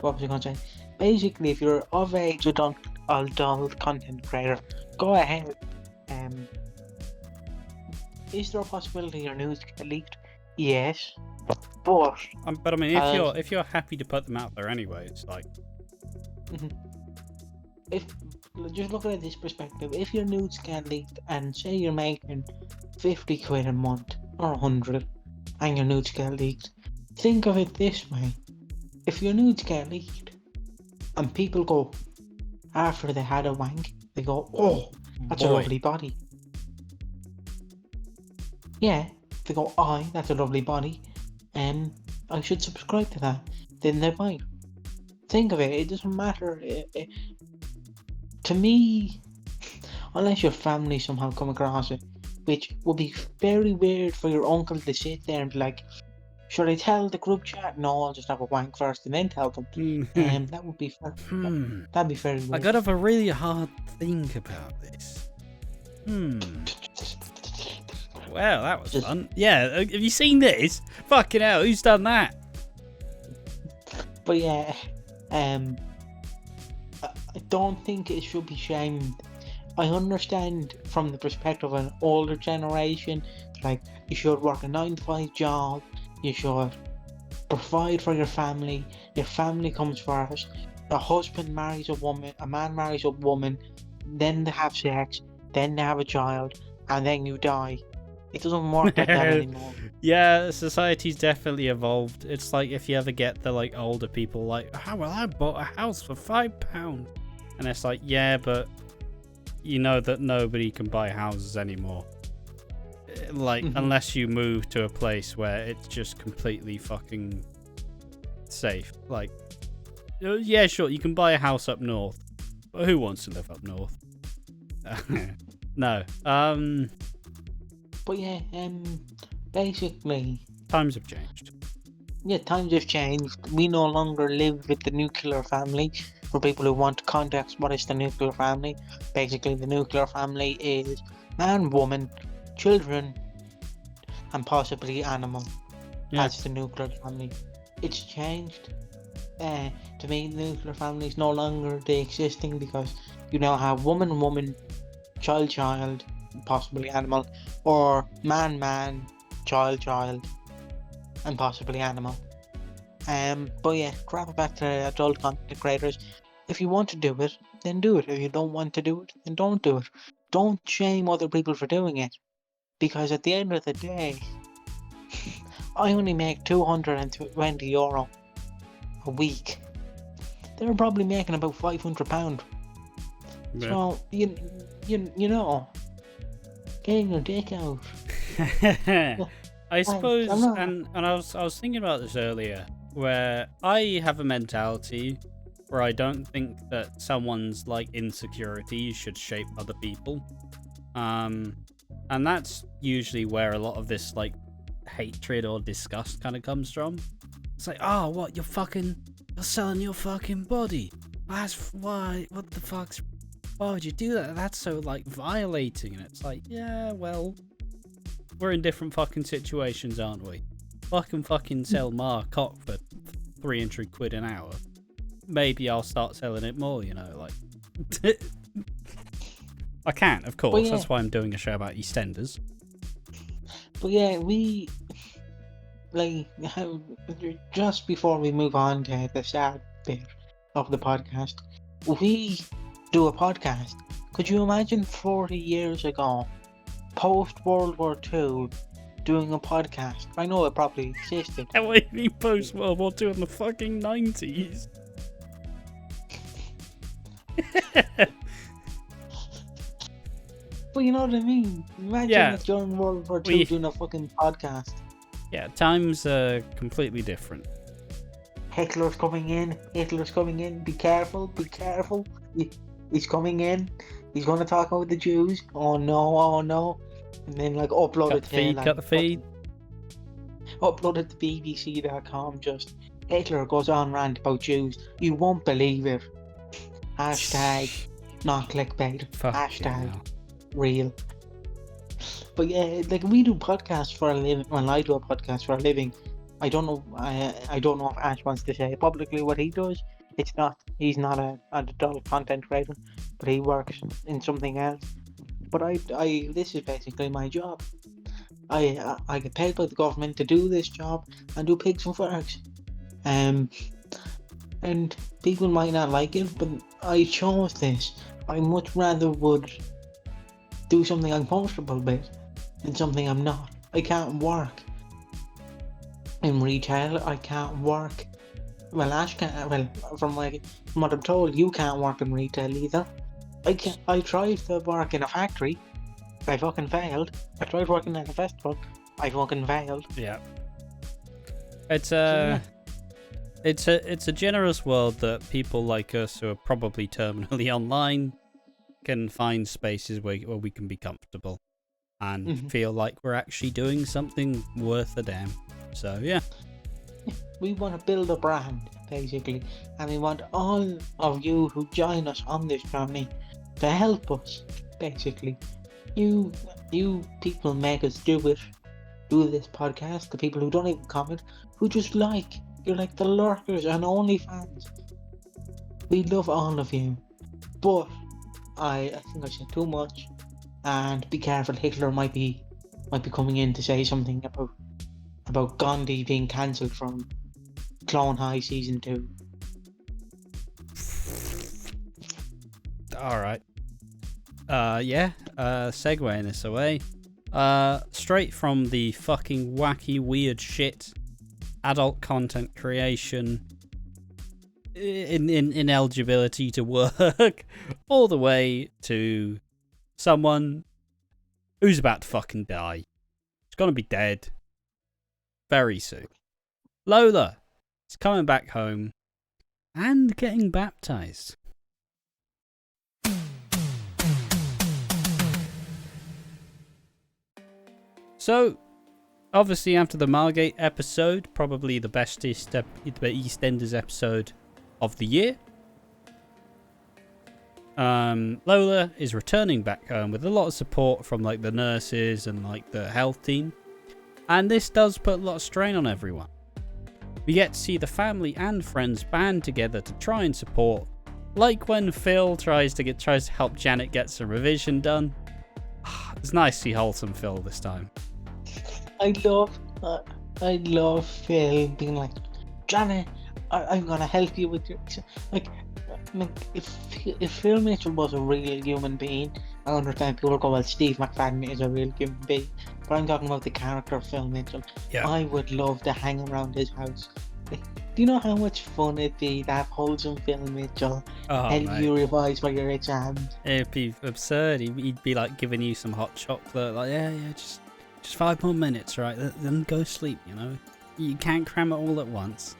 what was I going to say? Basically, if you're of age adult content creator, go ahead. is there a possibility your news get leaked? Yes, but But I mean, if you're happy to put them out there anyway, it's like, if just look at this perspective, if your nudes get leaked and say you're making 50 quid a month or 100 and your nudes get leaked, think of it this way: if your nudes get leaked and people go after they had a wank, they go, "Oh, that's a lovely body." Yeah, they go, "Oh, that's a lovely body. I should subscribe to that." Then they might. Think of it. It doesn't matter. To me, unless your family somehow come across it, which would be very weird for your uncle to sit there and be like, "Should I tell the group chat?" "No, I'll just have a wank first and then tell them." That would be that'd be very weird. I gotta have a really hard think about this. Well, that was fun. Yeah, have you seen this? Fucking hell, who's done that? But yeah, I don't think it should be shamed. I understand from the perspective of an older generation, like, you should work a 9-to-5 job, you should provide for your family comes first, a husband marries a woman, a man marries a woman, then they have sex, then they have a child, and then you die. It doesn't work like that anymore. Yeah, society's definitely evolved. It's like if you ever get the like older people like, "Oh, well, I bought a house for £5," and it's like, yeah, but you know that nobody can buy houses anymore. Like, unless you move to a place where it's just completely fucking safe. Like, yeah, sure, you can buy a house up north, but who wants to live up north? No. But yeah, basically, times have changed. Yeah, times have changed. We no longer live with the nuclear family. For people who want context, what is the nuclear family? Basically, the nuclear family is man, woman, children, and possibly animal. Yeah. That's the nuclear family. It's changed. To me, the nuclear family is no longer the existing, because you now have woman, child, possibly animal, or man, child, and possibly animal. But yeah, grab it back to adult content creators. If you want to do it, then do it. If you don't want to do it, then don't do it. Don't shame other people for doing it, because at the end of the day, I only make €220 a week. They're probably making about £500. Yeah. So you know, getting your dick out. I suppose, and I was thinking about this earlier, where I have a mentality where I don't think that someone's like insecurities should shape other people, and that's usually where a lot of this like hatred or disgust kind of comes from. It's like, oh, what, you're selling your fucking body? That's why. What the fuck's? Why would you do that? That's so like violating. And it's like, yeah, well, we're in different fucking situations, aren't we? Fucking sell my cock for £300 an hour. Maybe I'll start selling it more, you know, like. I can't, of course. Well, yeah. That's why I'm doing a show about EastEnders. But yeah, we just before we move on to the sad bit of the podcast, we do a podcast. Could you imagine 40 years ago, post World War II, doing a podcast? I know it probably existed. And what do you mean post World War II in the fucking 90s? But you know what I mean? Imagine during World War II doing a fucking podcast. Yeah, times are completely different. Hitler's coming in. Be careful. He's coming in. He's going to talk about the Jews. Oh no. And then like upload it to cut the feed. Upload it to BBC.com. Just Hitler goes on rant about Jews. You won't believe it. Hashtag not clickbait. Hashtag real. But yeah, like, we do podcasts for a living. Well, I do a podcast for a living. I don't know if Ash wants to say publicly what he does. He's not an adult content creator, but he works in something else. But this is basically my job. I get paid by the government to do this job and do pigs and frogs. And people might not like it, but I chose this. I much rather would do something I'm comfortable with than something I'm not. I can't work in retail. I can't work. Well, Ash can't. Well, from what I'm told, you can't work in retail either. I tried to work in a factory. I fucking failed. I tried working at a festival. I fucking failed. Yeah. It's a generous world that people like us who are probably terminally online can find spaces where we can be comfortable and feel like we're actually doing something worth a damn. So yeah. We want to build a brand, basically, and we want all of you who join us on this journey to help us, basically. You people make us do this podcast. The people who don't even comment, who just you're like the lurkers and Onlyfans. We love all of you, but I think I said too much. And be careful, Hitler might be coming in to say something about Gandhi being cancelled from Clone High Season 2. Alright. Segueing this away. Straight from the fucking wacky, weird shit, adult content creation, ineligibility to work, all the way to someone who's about to fucking die. She's gonna be dead very soon. Lola is coming back home and getting baptised. So, obviously after the Margate episode, probably the best EastEnders episode of the year, Lola is returning back home with a lot of support from like the nurses and like the health team, and this does put a lot of strain on everyone. We get to see the family and friends band together to try and support, like when Phil tries to help Janet get some revision done. It's nice to see wholesome Phil this time. I love Phil being like, Janet, I'm gonna help you with your if Phil Mitchell was a real human being, I understand people go, well, Steve McFadden is a real human being, but I'm talking about the character of Phil Mitchell. Yeah. I would love to hang around his house. Do you know how much fun it'd be to have wholesome Phil Mitchell help you revise for your exams? It'd be absurd. He'd be like giving you some hot chocolate, like just 5 more minutes, right? Then go sleep. You know, you can't cram it all at once.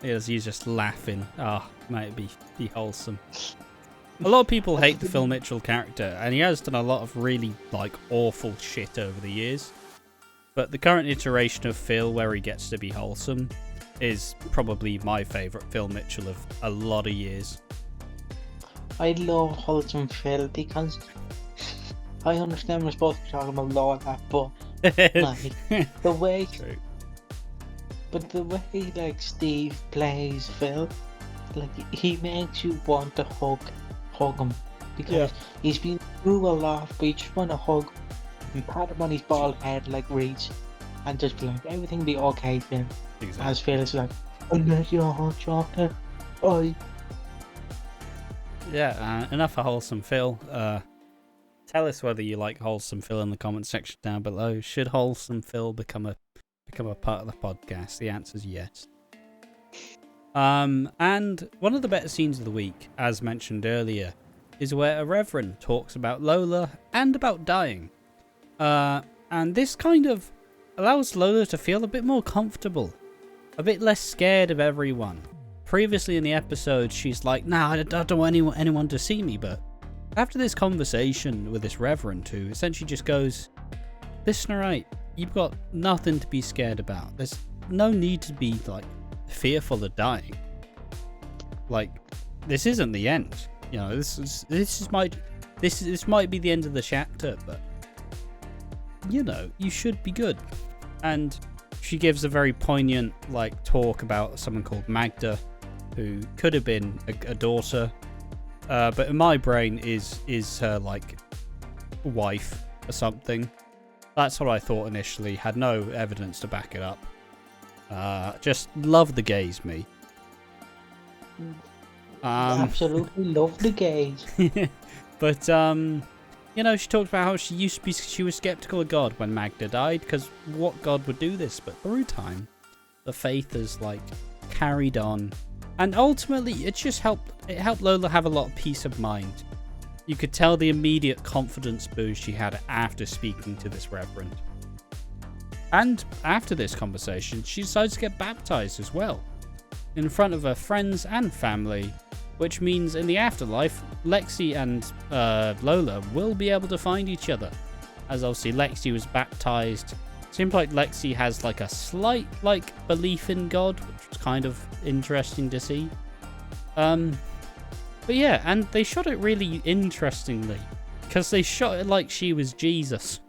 He's just laughing. Mate, it'd be wholesome. A lot of people hate the Phil Mitchell character, and he has done a lot of really like awful shit over the years. But the current iteration of Phil, where he gets to be wholesome, is probably my favourite Phil Mitchell of a lot of years. I love wholesome Phil because I understand we're supposed to be talking about Lola, but like, the way. True. But the way like Steve plays Phil, like he makes you want to hug him because he's been through a lot, but you just want to hug and pat him on his bald head like Reese and just be like, everything be okay, Phil. Exactly. As Phil is like, I met you a hot chocolate. Enough of wholesome Phil. Tell us whether you like wholesome Phil in the comment section down below. Should wholesome Phil become a part of the podcast? The answer is yes. And one of the better scenes of the week, as mentioned earlier, is where a reverend talks about Lola and about dying. And this kind of allows Lola to feel a bit more comfortable, a bit less scared of everyone. Previously in the episode, she's like, nah, I don't want anyone to see me, but after this conversation with this reverend who essentially just goes, listen, alright, you've got nothing to be scared about. There's no need to be like fearful of dying. Like, this isn't the end. You know, this might be the end of the chapter, but you know, you should be good. And she gives a very poignant like talk about someone called Magda, who could have been a daughter, but in my brain is her like wife or something. That's what I thought initially. Had no evidence to back it up. Just love the gays, me. Absolutely love the gays. But you know, she talked about how she was skeptical of God when Magda died, because what God would do this? But through time, the faith has like carried on, and ultimately it just helped Lola have a lot of peace of mind. You could tell the immediate confidence boost she had after speaking to this reverend. And after this conversation, she decided to get baptized as well, in front of her friends and family, which means in the afterlife, Lexi and Lola will be able to find each other. As obviously Lexi was baptized. Seems like Lexi has like a slight like belief in God, which was kind of interesting to see. But yeah, and they shot it really interestingly, because they shot it like she was Jesus.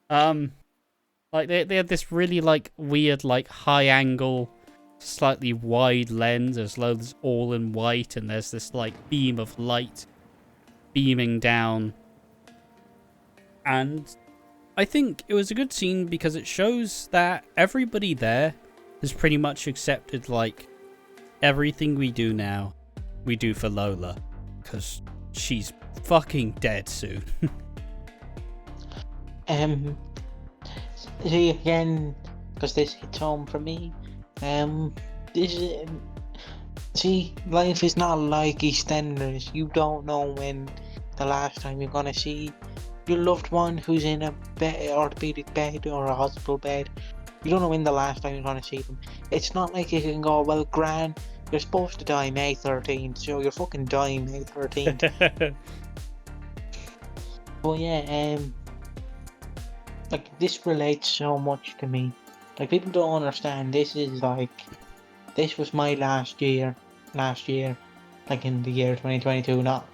Like they had this really like weird like high angle, slightly wide lens as though it's all in white, and there's this like beam of light beaming down. And I think it was a good scene because it shows that everybody there has pretty much accepted like everything we do now, we do for Lola, because she's fucking dead soon. See again, because this hits home for me. See, life is not like EastEnders. You don't know when the last time you're gonna see your loved one who's in a orthopedic bed or a hospital bed. You don't know when the last time you're gonna see them. It's not like you can go, well, Gran, you're supposed to die May 13th, so you're fucking dying May 13th. But yeah, like this relates so much to me. Like people don't understand. This was my last year, like in the year 2022, not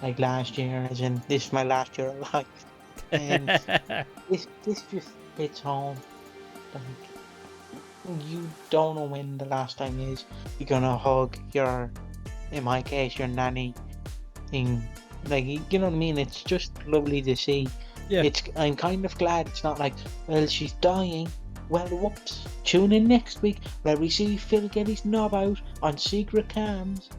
like last year, as in this is my last year of life. And this just hits home. Like you don't know when the last time is you're gonna hug your, in my case, your nanny thing. Like, you know what I mean? It's just lovely to see. Yeah. I'm kind of glad it's not like, well, she's dying. Well, whoops. Tune in next week where we see Phil get his knob out on secret cams.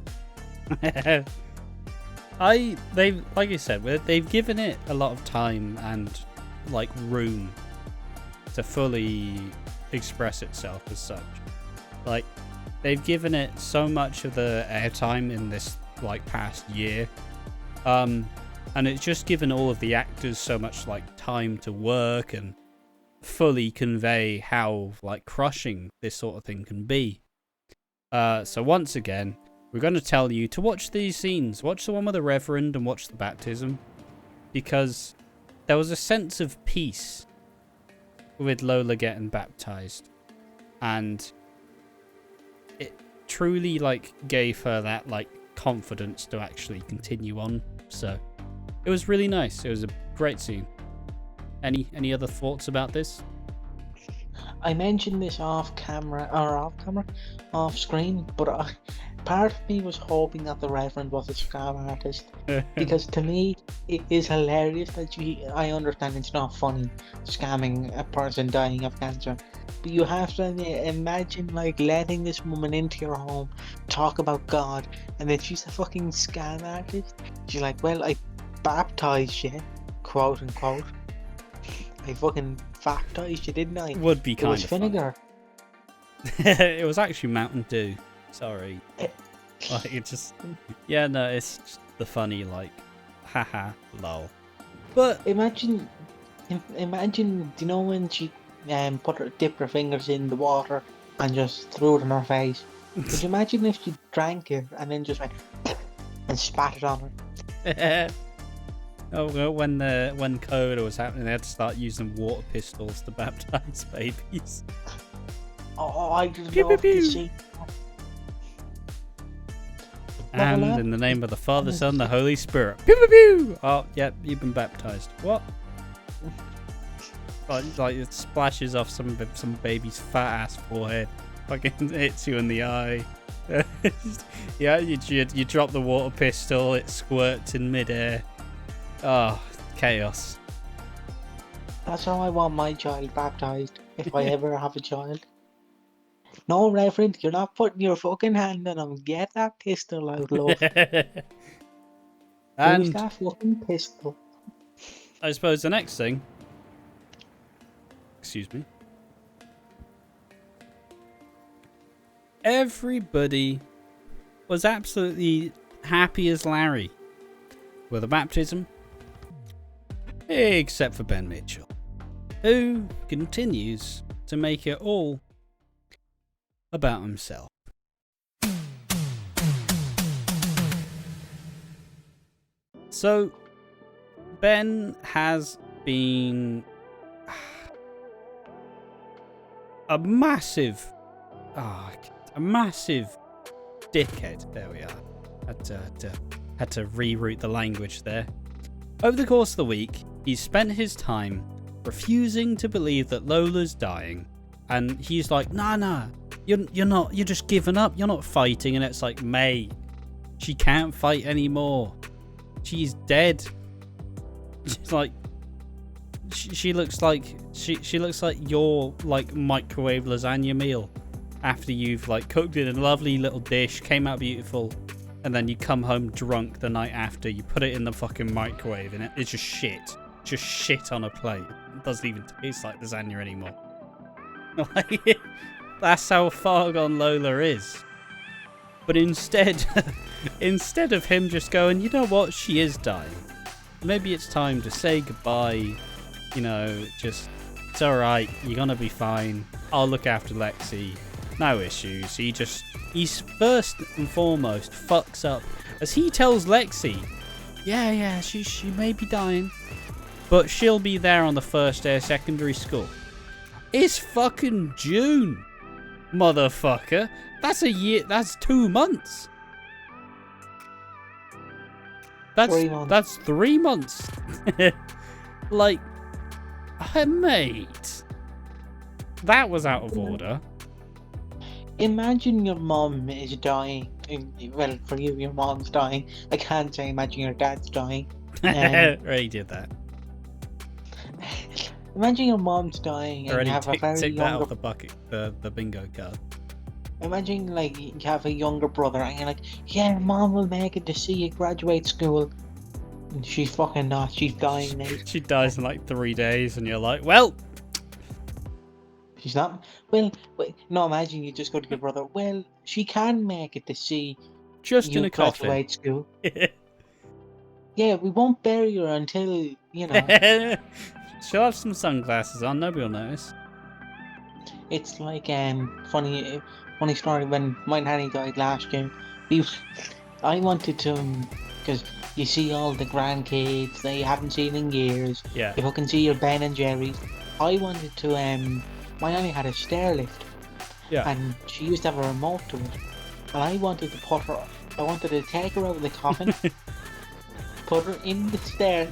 They've, like you said, they've given it a lot of time and like room to fully express itself as such. Like, they've given it so much of the airtime in this like past year. And it's just given all of the actors so much like time to work and fully convey how like crushing this sort of thing can be. So once again, we're going to tell you to watch these scenes. Watch the one with the Reverend and watch the baptism, because there was a sense of peace with Lola getting baptized, and it truly like gave her that like confidence to actually continue on. So it was really nice. It was a great scene. Any other thoughts about this? I mentioned this off screen, but part of me was hoping that the Reverend was a scam artist, because to me it is hilarious that I understand it's not funny scamming a person dying of cancer, but you have to imagine like letting this woman into your home, talk about God, and then she's a fucking scam artist. She's like, well, I baptized you, quote unquote. I fucking baptized you, didn't I? Would be kind of vinegar. It was actually Mountain Dew. Sorry. Like, it just... Yeah, no, it's just the funny, like, haha, lol. But... Imagine, you know when she dipped her fingers in the water and just threw it in her face? Could you imagine if she drank it and then just went and spat it on her? Oh, well, when COVID was happening, they had to start using water pistols to baptize babies. Oh, I just love to see. And in the name of the Father, Son, the Holy Spirit. Pew pew pew! Oh, yep, you've been baptized. What? Oh, it's like it splashes off some baby's fat ass forehead. Fucking hits you in the eye. Yeah, you drop the water pistol, it squirts in midair. Oh, chaos. That's how I want my child baptized, if I ever have a child. No, Reverend, you're not putting your fucking hand on him. Get that pistol out, love. Where's And that fucking pistol? I suppose the next thing, excuse me, everybody was absolutely happy as Larry with the baptism, except for Ben Mitchell, who continues to make it all about himself. So, Ben has been a massive dickhead. There we are. Had to reroute the language there. Over the course of the week, he's spent his time refusing to believe that Lola's dying, and he's like, nah, you're not. You're just giving up. You're not fighting. And it's like, mate, she can't fight anymore. She's dead. She's like, she looks like she looks like your like microwave lasagna meal after you've like cooked it in a lovely little dish, came out beautiful, and then you come home drunk the night after. You put it in the fucking microwave, and it's just shit on a plate. It doesn't even taste like lasagna anymore. Like, that's how far gone Lola is. But instead of him just going, you know what, she is dying. Maybe it's time to say goodbye. You know, just, it's alright, you're gonna be fine. I'll look after Lexi. No issues. He's first and foremost fucks up as he tells Lexi, yeah, she may be dying, but she'll be there on the first day of secondary school. It's fucking June, motherfucker. That's a year. That's 2 months. That's 3 months. Like, mate, that was out of order. Imagine your mom is dying. Well, for you, your mom's dying. I can't say imagine your dad's dying. Already did that. Imagine your mom's dying and Already you have a very tick that younger... off the bucket, the bingo card. Imagine, like, you have a younger brother and you're like, yeah, mom will make it to see you graduate school. And she's fucking not. She's dying now. She dies in like 3 days and you're like, well... She's not... Well, no, imagine you just go to your brother, well, she can make it to see just you in a coffin. Graduate school. Yeah, we won't bury her until, you know... She'll have some sunglasses on, nobody will notice. It's like, funny story, when my nanny died last year, I wanted to, because you see all the grandkids that you haven't seen in years. Yeah. You can see your Ben and Jerry's. I wanted to, my nanny had a stair lift. Yeah. And she used to have a remote to it. And I wanted to take her out of the coffin, put her in the stairs,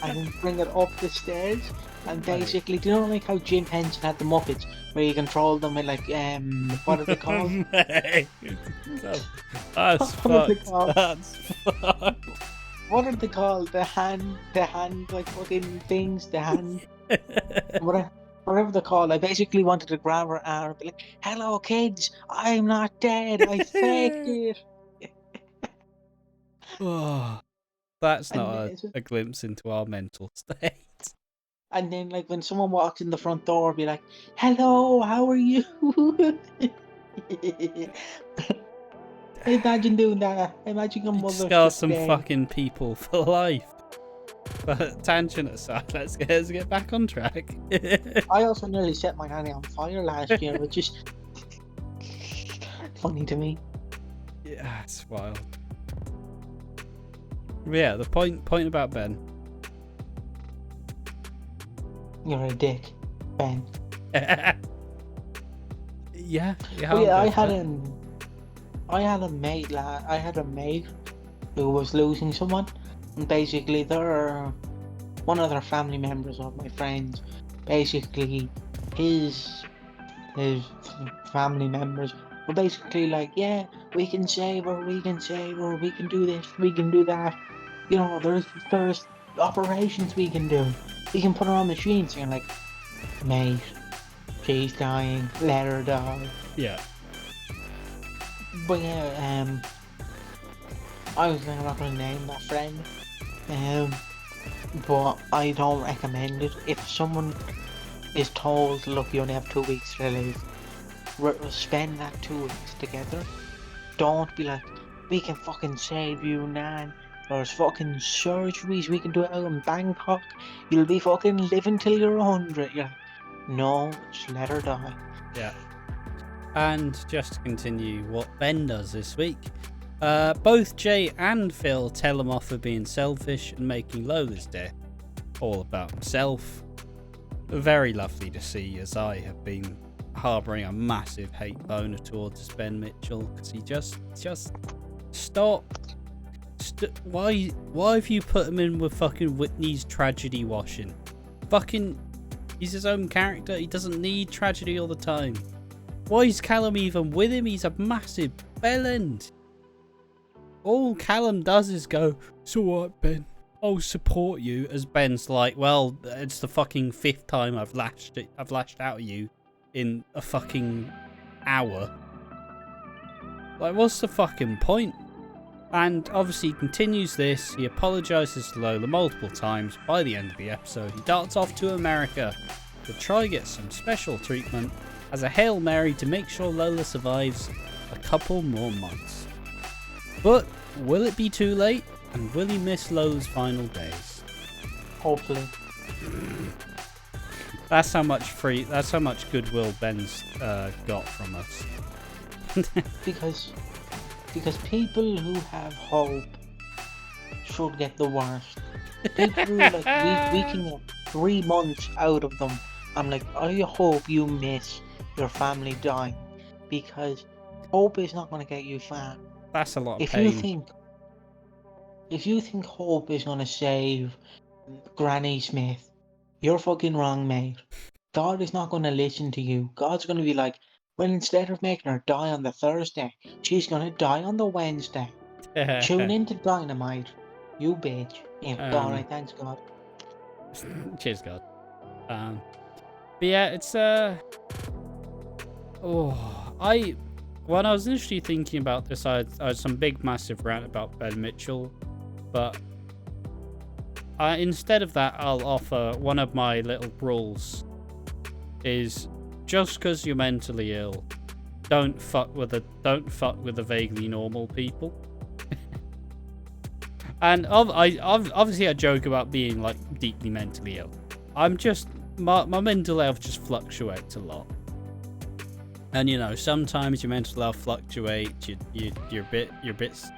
and then bring her up the stairs. And basically, do you know like how Jim Henson had the Muppets, where you control them with like, what are they called? That's fucked. That's fucked. What are they called? The hand, like fucking things, the hand, whatever they're called. I basically wanted to grab her arm and be like, hello kids, I'm not dead, I faked it. Oh, that's not a glimpse into our mental state. And then, like, when someone walks in the front door, be like, hello, how are you? Imagine doing that. Imagine your mother. Scar some fucking people for life. But tangent aside, let's get back on track. I also nearly set my nanny on fire last year, which is funny to me. Yeah, it's wild. Yeah, the point about Ben. You're a dick, Ben. Yeah. I had a mate who was losing someone, and basically one of their family members of my friends, basically his family members were basically like, yeah, we can save her, we can do this, we can do that, you know, there's operations we can do. You can put her on machine saying like, mate, she's dying, let her die. Yeah. But yeah, I'm not gonna name that friend. But I don't recommend it. If someone is told, look, you only have 2 weeks to live, spend that 2 weeks together. Don't be like, we can fucking save you, Nan. There's fucking surgeries, we can do it out in Bangkok. You'll be fucking living till you're 100. You're like, no, just let her die. Yeah. And just to continue what Ben does this week, both Jay and Phil tell him off for being selfish and making Lola's death all about himself. Very lovely to see, as I have been harbouring a massive hate boner towards Ben Mitchell, because he just stop. Why have you put him in with fucking Whitney's tragedy washing? Fucking, he's his own character. He doesn't need tragedy all the time. Why is Callum even with him? He's a massive bellend. All Callum does is go, so what, Ben? I'll support you. As Ben's like, well, it's the fucking 5th time I've lashed out at you in a fucking hour. Like, what's the fucking point? And obviously he continues this. He apologises to Lola multiple times. By the end of the episode, he darts off to America to try get some special treatment as a Hail Mary to make sure Lola survives a couple more months. But will it be too late? And will he miss Lola's final days? Hopefully. That's how much goodwill Ben's got from us. Because people who have hope should get the worst. People who like we can get 3 months out of them. I'm like, I hope you miss your family dying, because hope is not going to get you far. That's a lot of pain. If you think hope is going to save Granny Smith, you're fucking wrong, mate. God is not going to listen to you. God's going to be like, well, instead of making her die on the Thursday, she's going to die on the Wednesday. Tune into Dynamite, you bitch. Yeah, alright, thanks God. Cheers, God. But yeah, it's when I was initially thinking about this, I had some big massive rant about Ben Mitchell, but instead of that, I'll offer one of my little rules. Is just because you're mentally ill, don't fuck with the vaguely normal people. And obviously I joke about being like deeply mentally ill. I'm just my mental health just fluctuates a lot. And you know, sometimes your mental health fluctuates. You're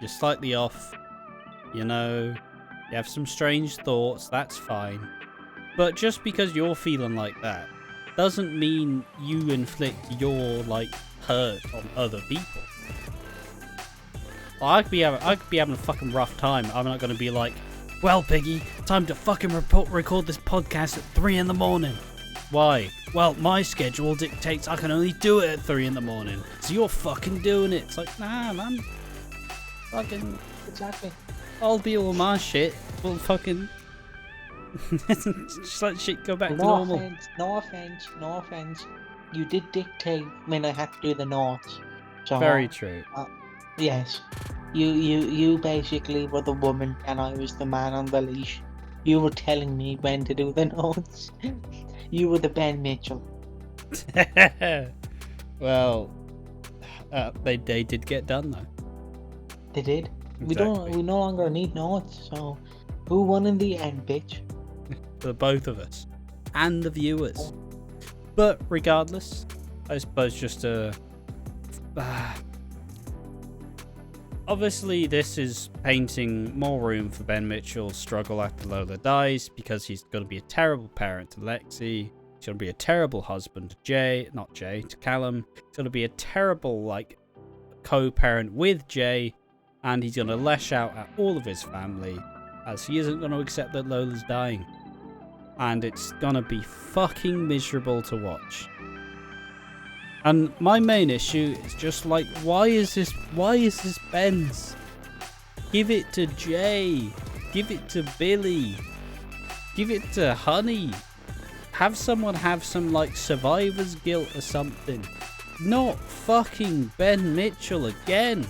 slightly off. You know, you have some strange thoughts. That's fine. But just because you're feeling like that doesn't mean you inflict your like hurt on other people. I could be having a fucking rough time. I'm not going to be like, well, Piggy, time to fucking record this podcast at 3 in the morning. Why? Well, my schedule dictates I can only do it at 3 in the morning. So you're fucking doing it. It's like, nah, man. Fucking. Exactly. I'll be all my shit. Well, fucking. Just let shit go back to No normal. No offense. You did dictate when I had to do the notes. So, Very true. Yes. You basically were the woman and I was the man on the leash. You were telling me when to do the notes. You were the Ben Mitchell. Well, they did get done though. They did. Exactly. We no longer need notes. So, who won in the end, bitch? For both of us and the viewers. But regardless, I suppose just obviously this is painting more room for Ben Mitchell's struggle after Lola dies, because he's going to be a terrible parent to Lexi. He's going to be a terrible husband to Callum. He's going to be a terrible like co-parent with Jay, and he's going to lash out at all of his family as he isn't going to accept that Lola's dying. And it's going to be fucking miserable to watch. And my main issue is just like, why is this Ben's? Give it to Jay. Give it to Billy. Give it to Honey. Have someone have some, like, survivor's guilt or something. Not fucking Ben Mitchell again.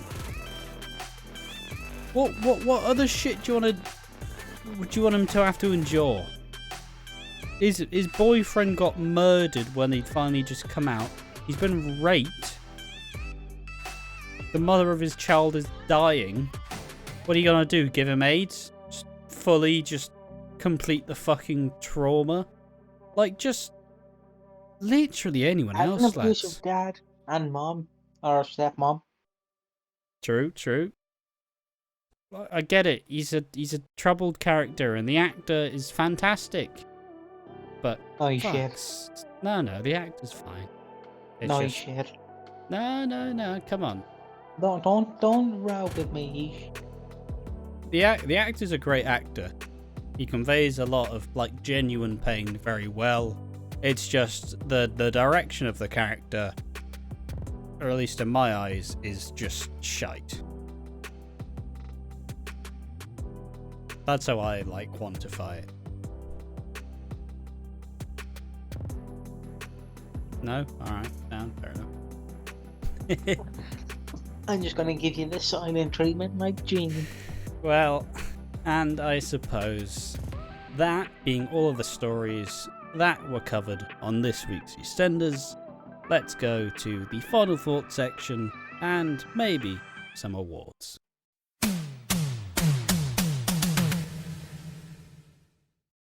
What other shit do you want him to have to endure? His boyfriend got murdered when he'd finally just come out. He's been raped. The mother of his child is dying. What are you gonna do? Give him AIDS? Just complete the fucking trauma? Like, just literally anyone else, An abusive lads. dad and mom, or stepmom. True. I get it. He's a troubled character, and the actor is fantastic. But No, you fuck. shit. No, the actor's fine. It's No, you just shit. no. Come on. No, don't row with me. The actor's a great actor. He conveys a lot of, like, genuine pain very well. It's just the direction of the character, or at least in my eyes, is just shite. That's how I, like, quantify it. No? Alright, down, fair enough. I'm just gonna give you the silent treatment, like Gene. Well, and I suppose that being all of the stories that were covered on this week's EastEnders, let's go to the final thoughts section and maybe some awards.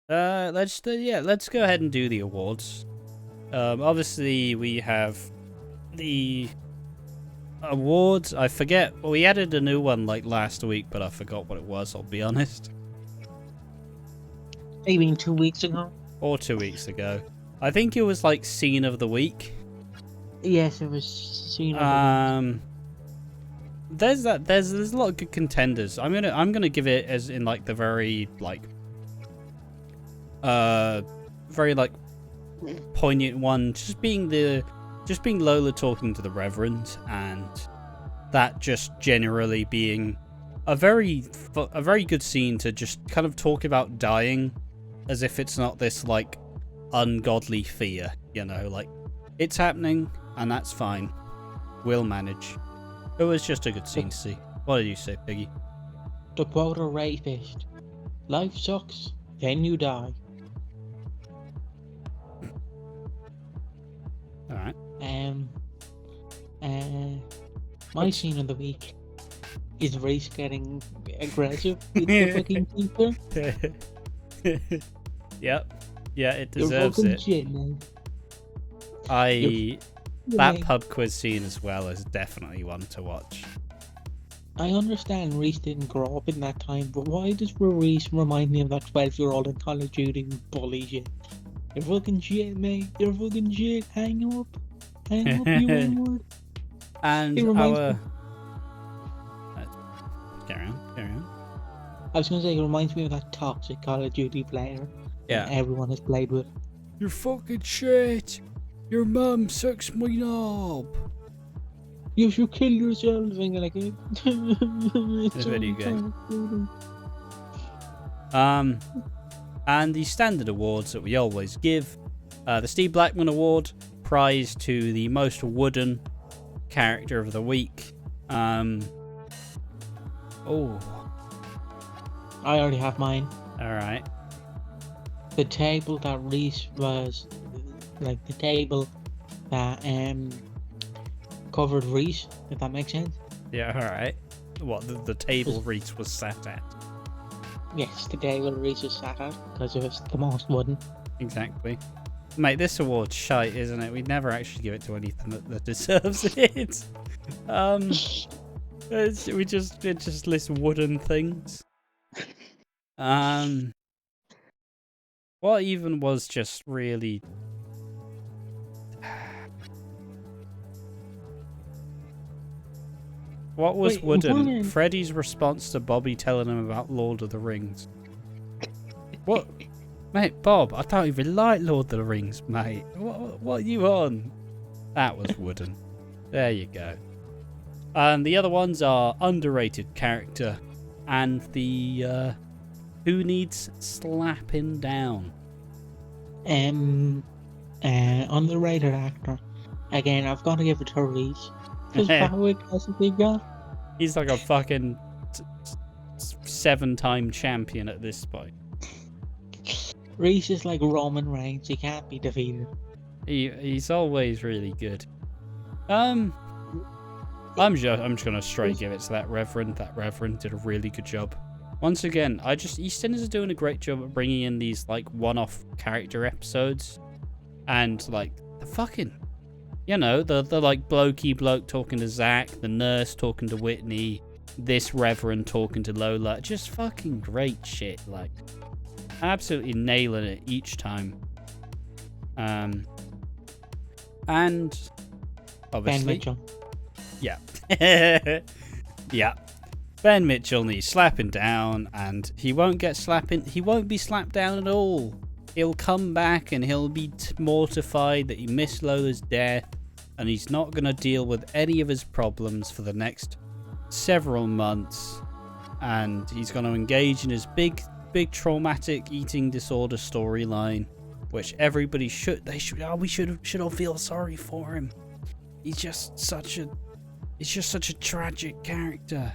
Let's go ahead and do the awards. Obviously we have the awards. I forget. Well, we added a new one like last week, but I forgot what it was. I'll be honest. Maybe 2 weeks ago. Or 2 weeks ago. I think it was like scene of the week. Yes, it was scene of the week. There's a lot of good contenders. I'm gonna give it as in like the very poignant one, just being Lola talking to the Reverend, and that just generally being a very good scene to just kind of talk about dying as if it's not this like ungodly fear, you know, like it's happening and that's fine, we'll manage. It was just a good scene to see. What did you say, Piggy? To quote a rapist, life sucks, then you die. Alright. My scene of the week is Reese getting aggressive with the fucking people. Yep. Yeah, it deserves You're it. shit, man. That pub quiz scene as well is definitely one to watch. I understand Reese didn't grow up in that time, but why does Reese remind me of that 12-year-old in Call of Duty who bullies shit? You're fucking shit, mate. You're fucking shit. Hang up, you N-word. And It reminds our... me- Carry on. I was gonna say, it reminds me of that toxic Call of Duty player Yeah. that everyone has played with. You're fucking shit. Your mum sucks my knob. You should kill yourself, and you're like, It's a video game. And the standard awards that we always give. The Steve Blackman Award, prize to the most wooden character of the week. I already have mine. Alright. The table that Reese was, like the table that covered Reese, if that makes sense. Yeah, alright. What, the table Reese was sat at? Yes, the table Reese was sat at, because it was the most wooden. Exactly. Mate, this award's shite, isn't it? We'd never actually give it to anything that deserves it. It just lists wooden things. What even was just really... What was Wait, wooden? Freddie's response to Bobby telling him about Lord of the Rings. What? Mate, Bob, I don't even like Lord of the Rings, mate. What are you on? That was wooden. There you go. And the other ones are underrated character and the Who needs slapping down? Underrated actor. Again, I've got to give it to Reese. His power classic he got. He's like a fucking 7-time champion at this point. Reese is like Roman Reigns. He can't be defeated. He's always really good. I'm just gonna straight give it to that Reverend. That Reverend did a really good job. Once again, EastEnders is doing a great job of bringing in these like one-off character episodes, and like the fucking, you know, the like blokey bloke talking to Zach, the nurse talking to Whitney, this Reverend talking to Lola. Just fucking great shit. Like, absolutely nailing it each time. And obviously, Ben Mitchell. Yeah. Yeah. Ben Mitchell needs slapping down, and he won't be slapped down at all. He'll come back and he'll be mortified that he missed Lola's death, and he's not going to deal with any of his problems for the next several months, and he's going to engage in his big traumatic eating disorder storyline, which we should all feel sorry for him. He's just such a tragic character.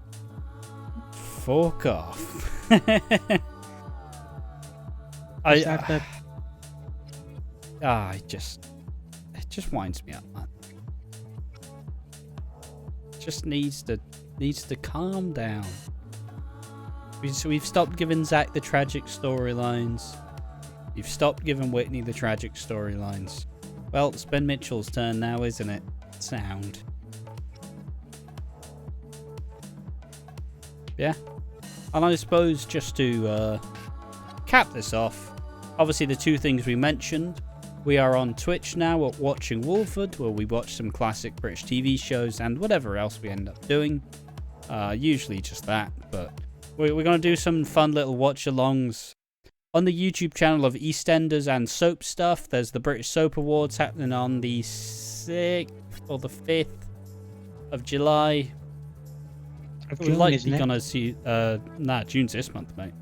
Fuck off. It just winds me up, man. Just needs to calm down. We've stopped giving Zach the tragic storylines. You've stopped giving Whitney the tragic storylines. Well, it's Ben Mitchell's turn now, isn't it? Sound. Yeah. And I suppose just to cap this off, obviously the two things we mentioned, we are on Twitch now at Watching Walford, where we watch some classic British TV shows and whatever else we end up doing. Usually just that, but we're going to do some fun little watch-alongs. On the YouTube channel of EastEnders and Soap Stuff, there's the British Soap Awards happening on the 6th or the 5th of July. We're likely going to see... June's this month, mate.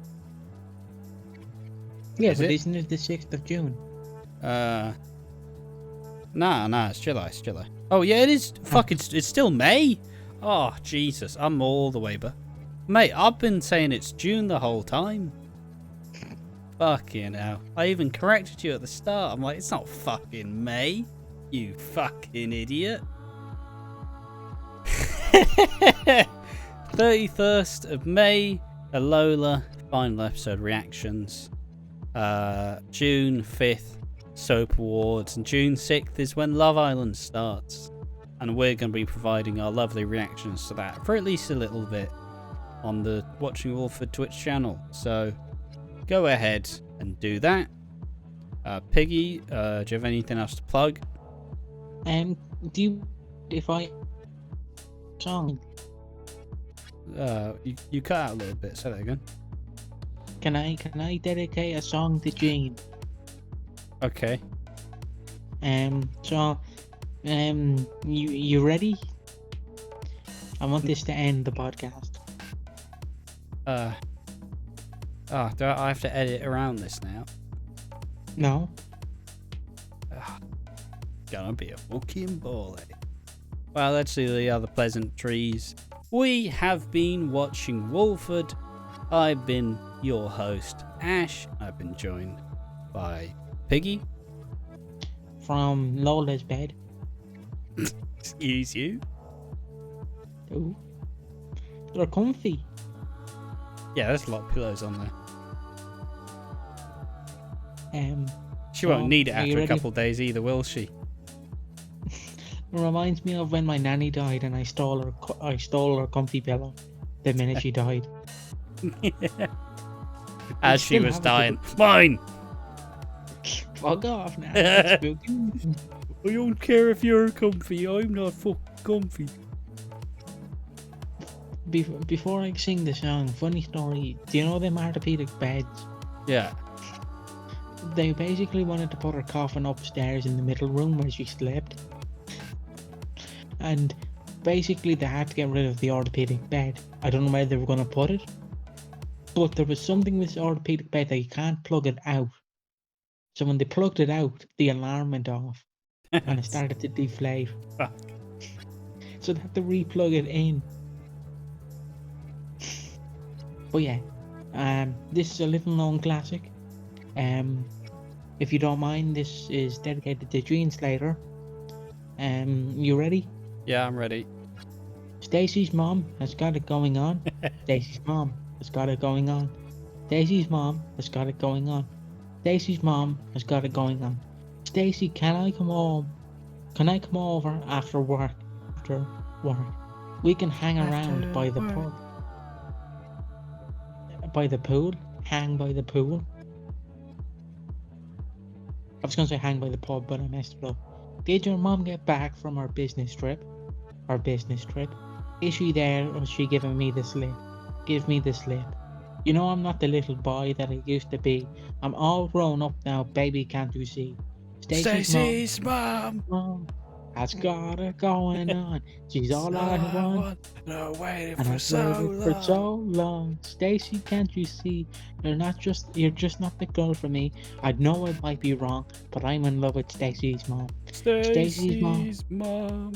Yeah, but isn't it the 6th of June? Nah, it's July. Oh, yeah, it is. Fuck, it's still May? Oh, Jesus, I'm all the way back. Mate, I've been saying it's June the whole time. Fucking hell. I even corrected you at the start. I'm like, it's not fucking May, you fucking idiot. 31st of May, a Lola final episode reactions. June 5th, Soap Awards, and June 6th is when Love Island starts. And we're going to be providing our lovely reactions to that for at least a little bit on the Watching Walford Twitch channel. So go ahead and do that. Piggy, do you have anything else to plug? Song? You cut out a little bit. Say that again. Can I dedicate a song to Jean? Okay. You ready? I want this to end the podcast. Do I have to edit around this now? No. Gonna be a fucking ball, eh? Well, let's see the other pleasantries. We have been watching Walford. I've been your host, Ash. I've been joined by Piggy. From Lola's bed. Excuse you. Ooh. They're comfy. Yeah, there's a lot of pillows on there. She won't need it after a couple of days either, will she? It reminds me of when my nanny died and I stole her comfy pillow the minute she died. As she was dying. Mine! Fuck off now. I don't care if you're comfy. I'm not fucking comfy. Before I sing the song, funny story. Do you know them orthopedic beds? Yeah. They basically wanted to put her coffin upstairs in the middle room where she slept. And basically they had to get rid of the orthopedic bed. I don't know where they were going to put it. But there was something with this orthopedic bed that you can't plug it out. So when they plugged it out, the alarm went off and it started to deflate. Fuck. So they had to re-plug it in. But yeah, this is a little known classic. If you don't mind, this is dedicated to Gene Slater. You ready? Yeah, I'm ready. Stacey's mom has got it going on. Stacey's mom has got it going on. Stacey's mom has got it going on. Stacey's mom has got it going on. Stacey, can I come home? Can I come over after work? After work. We can hang around by the pub. By the pool? Hang by the pool? I was going to say hang by the pub, but I messed it up. Did your mom get back from her business trip? Her business trip? Is she there, or is she giving me the slip? Give me the slip. You know I'm not the little boy that I used to be. I'm all grown up now, baby, can't you see? Stacey's mom has got it going on. She's all I want. And I waited And for I've so waited for long. so long. Stacey, can't you see? You're just not the girl for me. I know it might be wrong, but I'm in love with Stacey's mom. Stacey's mom.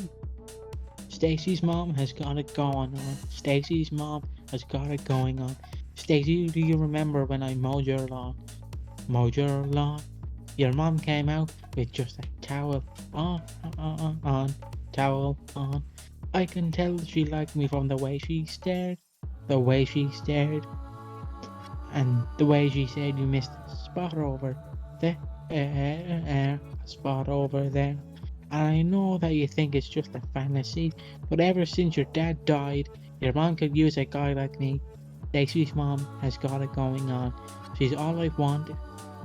Stacey's mom has got it going on. Stacey's mom has got it going on. Stacey, do you remember when I mowed your lawn? Mowed your lawn? Your mom came out with just a towel on, towel on. I can tell she liked me from the way she stared, and the way she said you missed a spot over there, a spot over there. And I know that you think it's just a fantasy, but ever since your dad died, your mom could use a guy like me. Stacey's mom has got it going on. She's all I've wanted,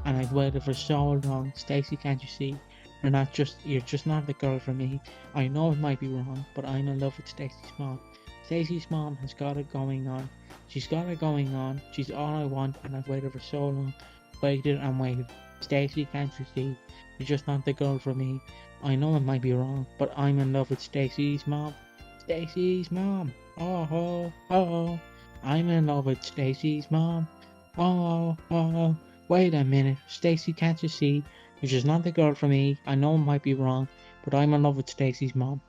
and I've waited for so long. Stacey, can't you see? You're just not the girl for me. I know it might be wrong, but I'm in love with Stacey's mom. Stacey's mom has got it going on. She's got it going on. She's all I want, and I've waited for so long. Waited and waited. Stacey, can't you see? You're just not the girl for me. I know it might be wrong, but I'm in love with Stacey's mom. Stacey's mom. Oh, I'm in love with Stacey's mom. Oh. Wait a minute. Stacey, can't you see? You're just not the girl for me. I know it might be wrong, but I'm in love with Stacey's mom.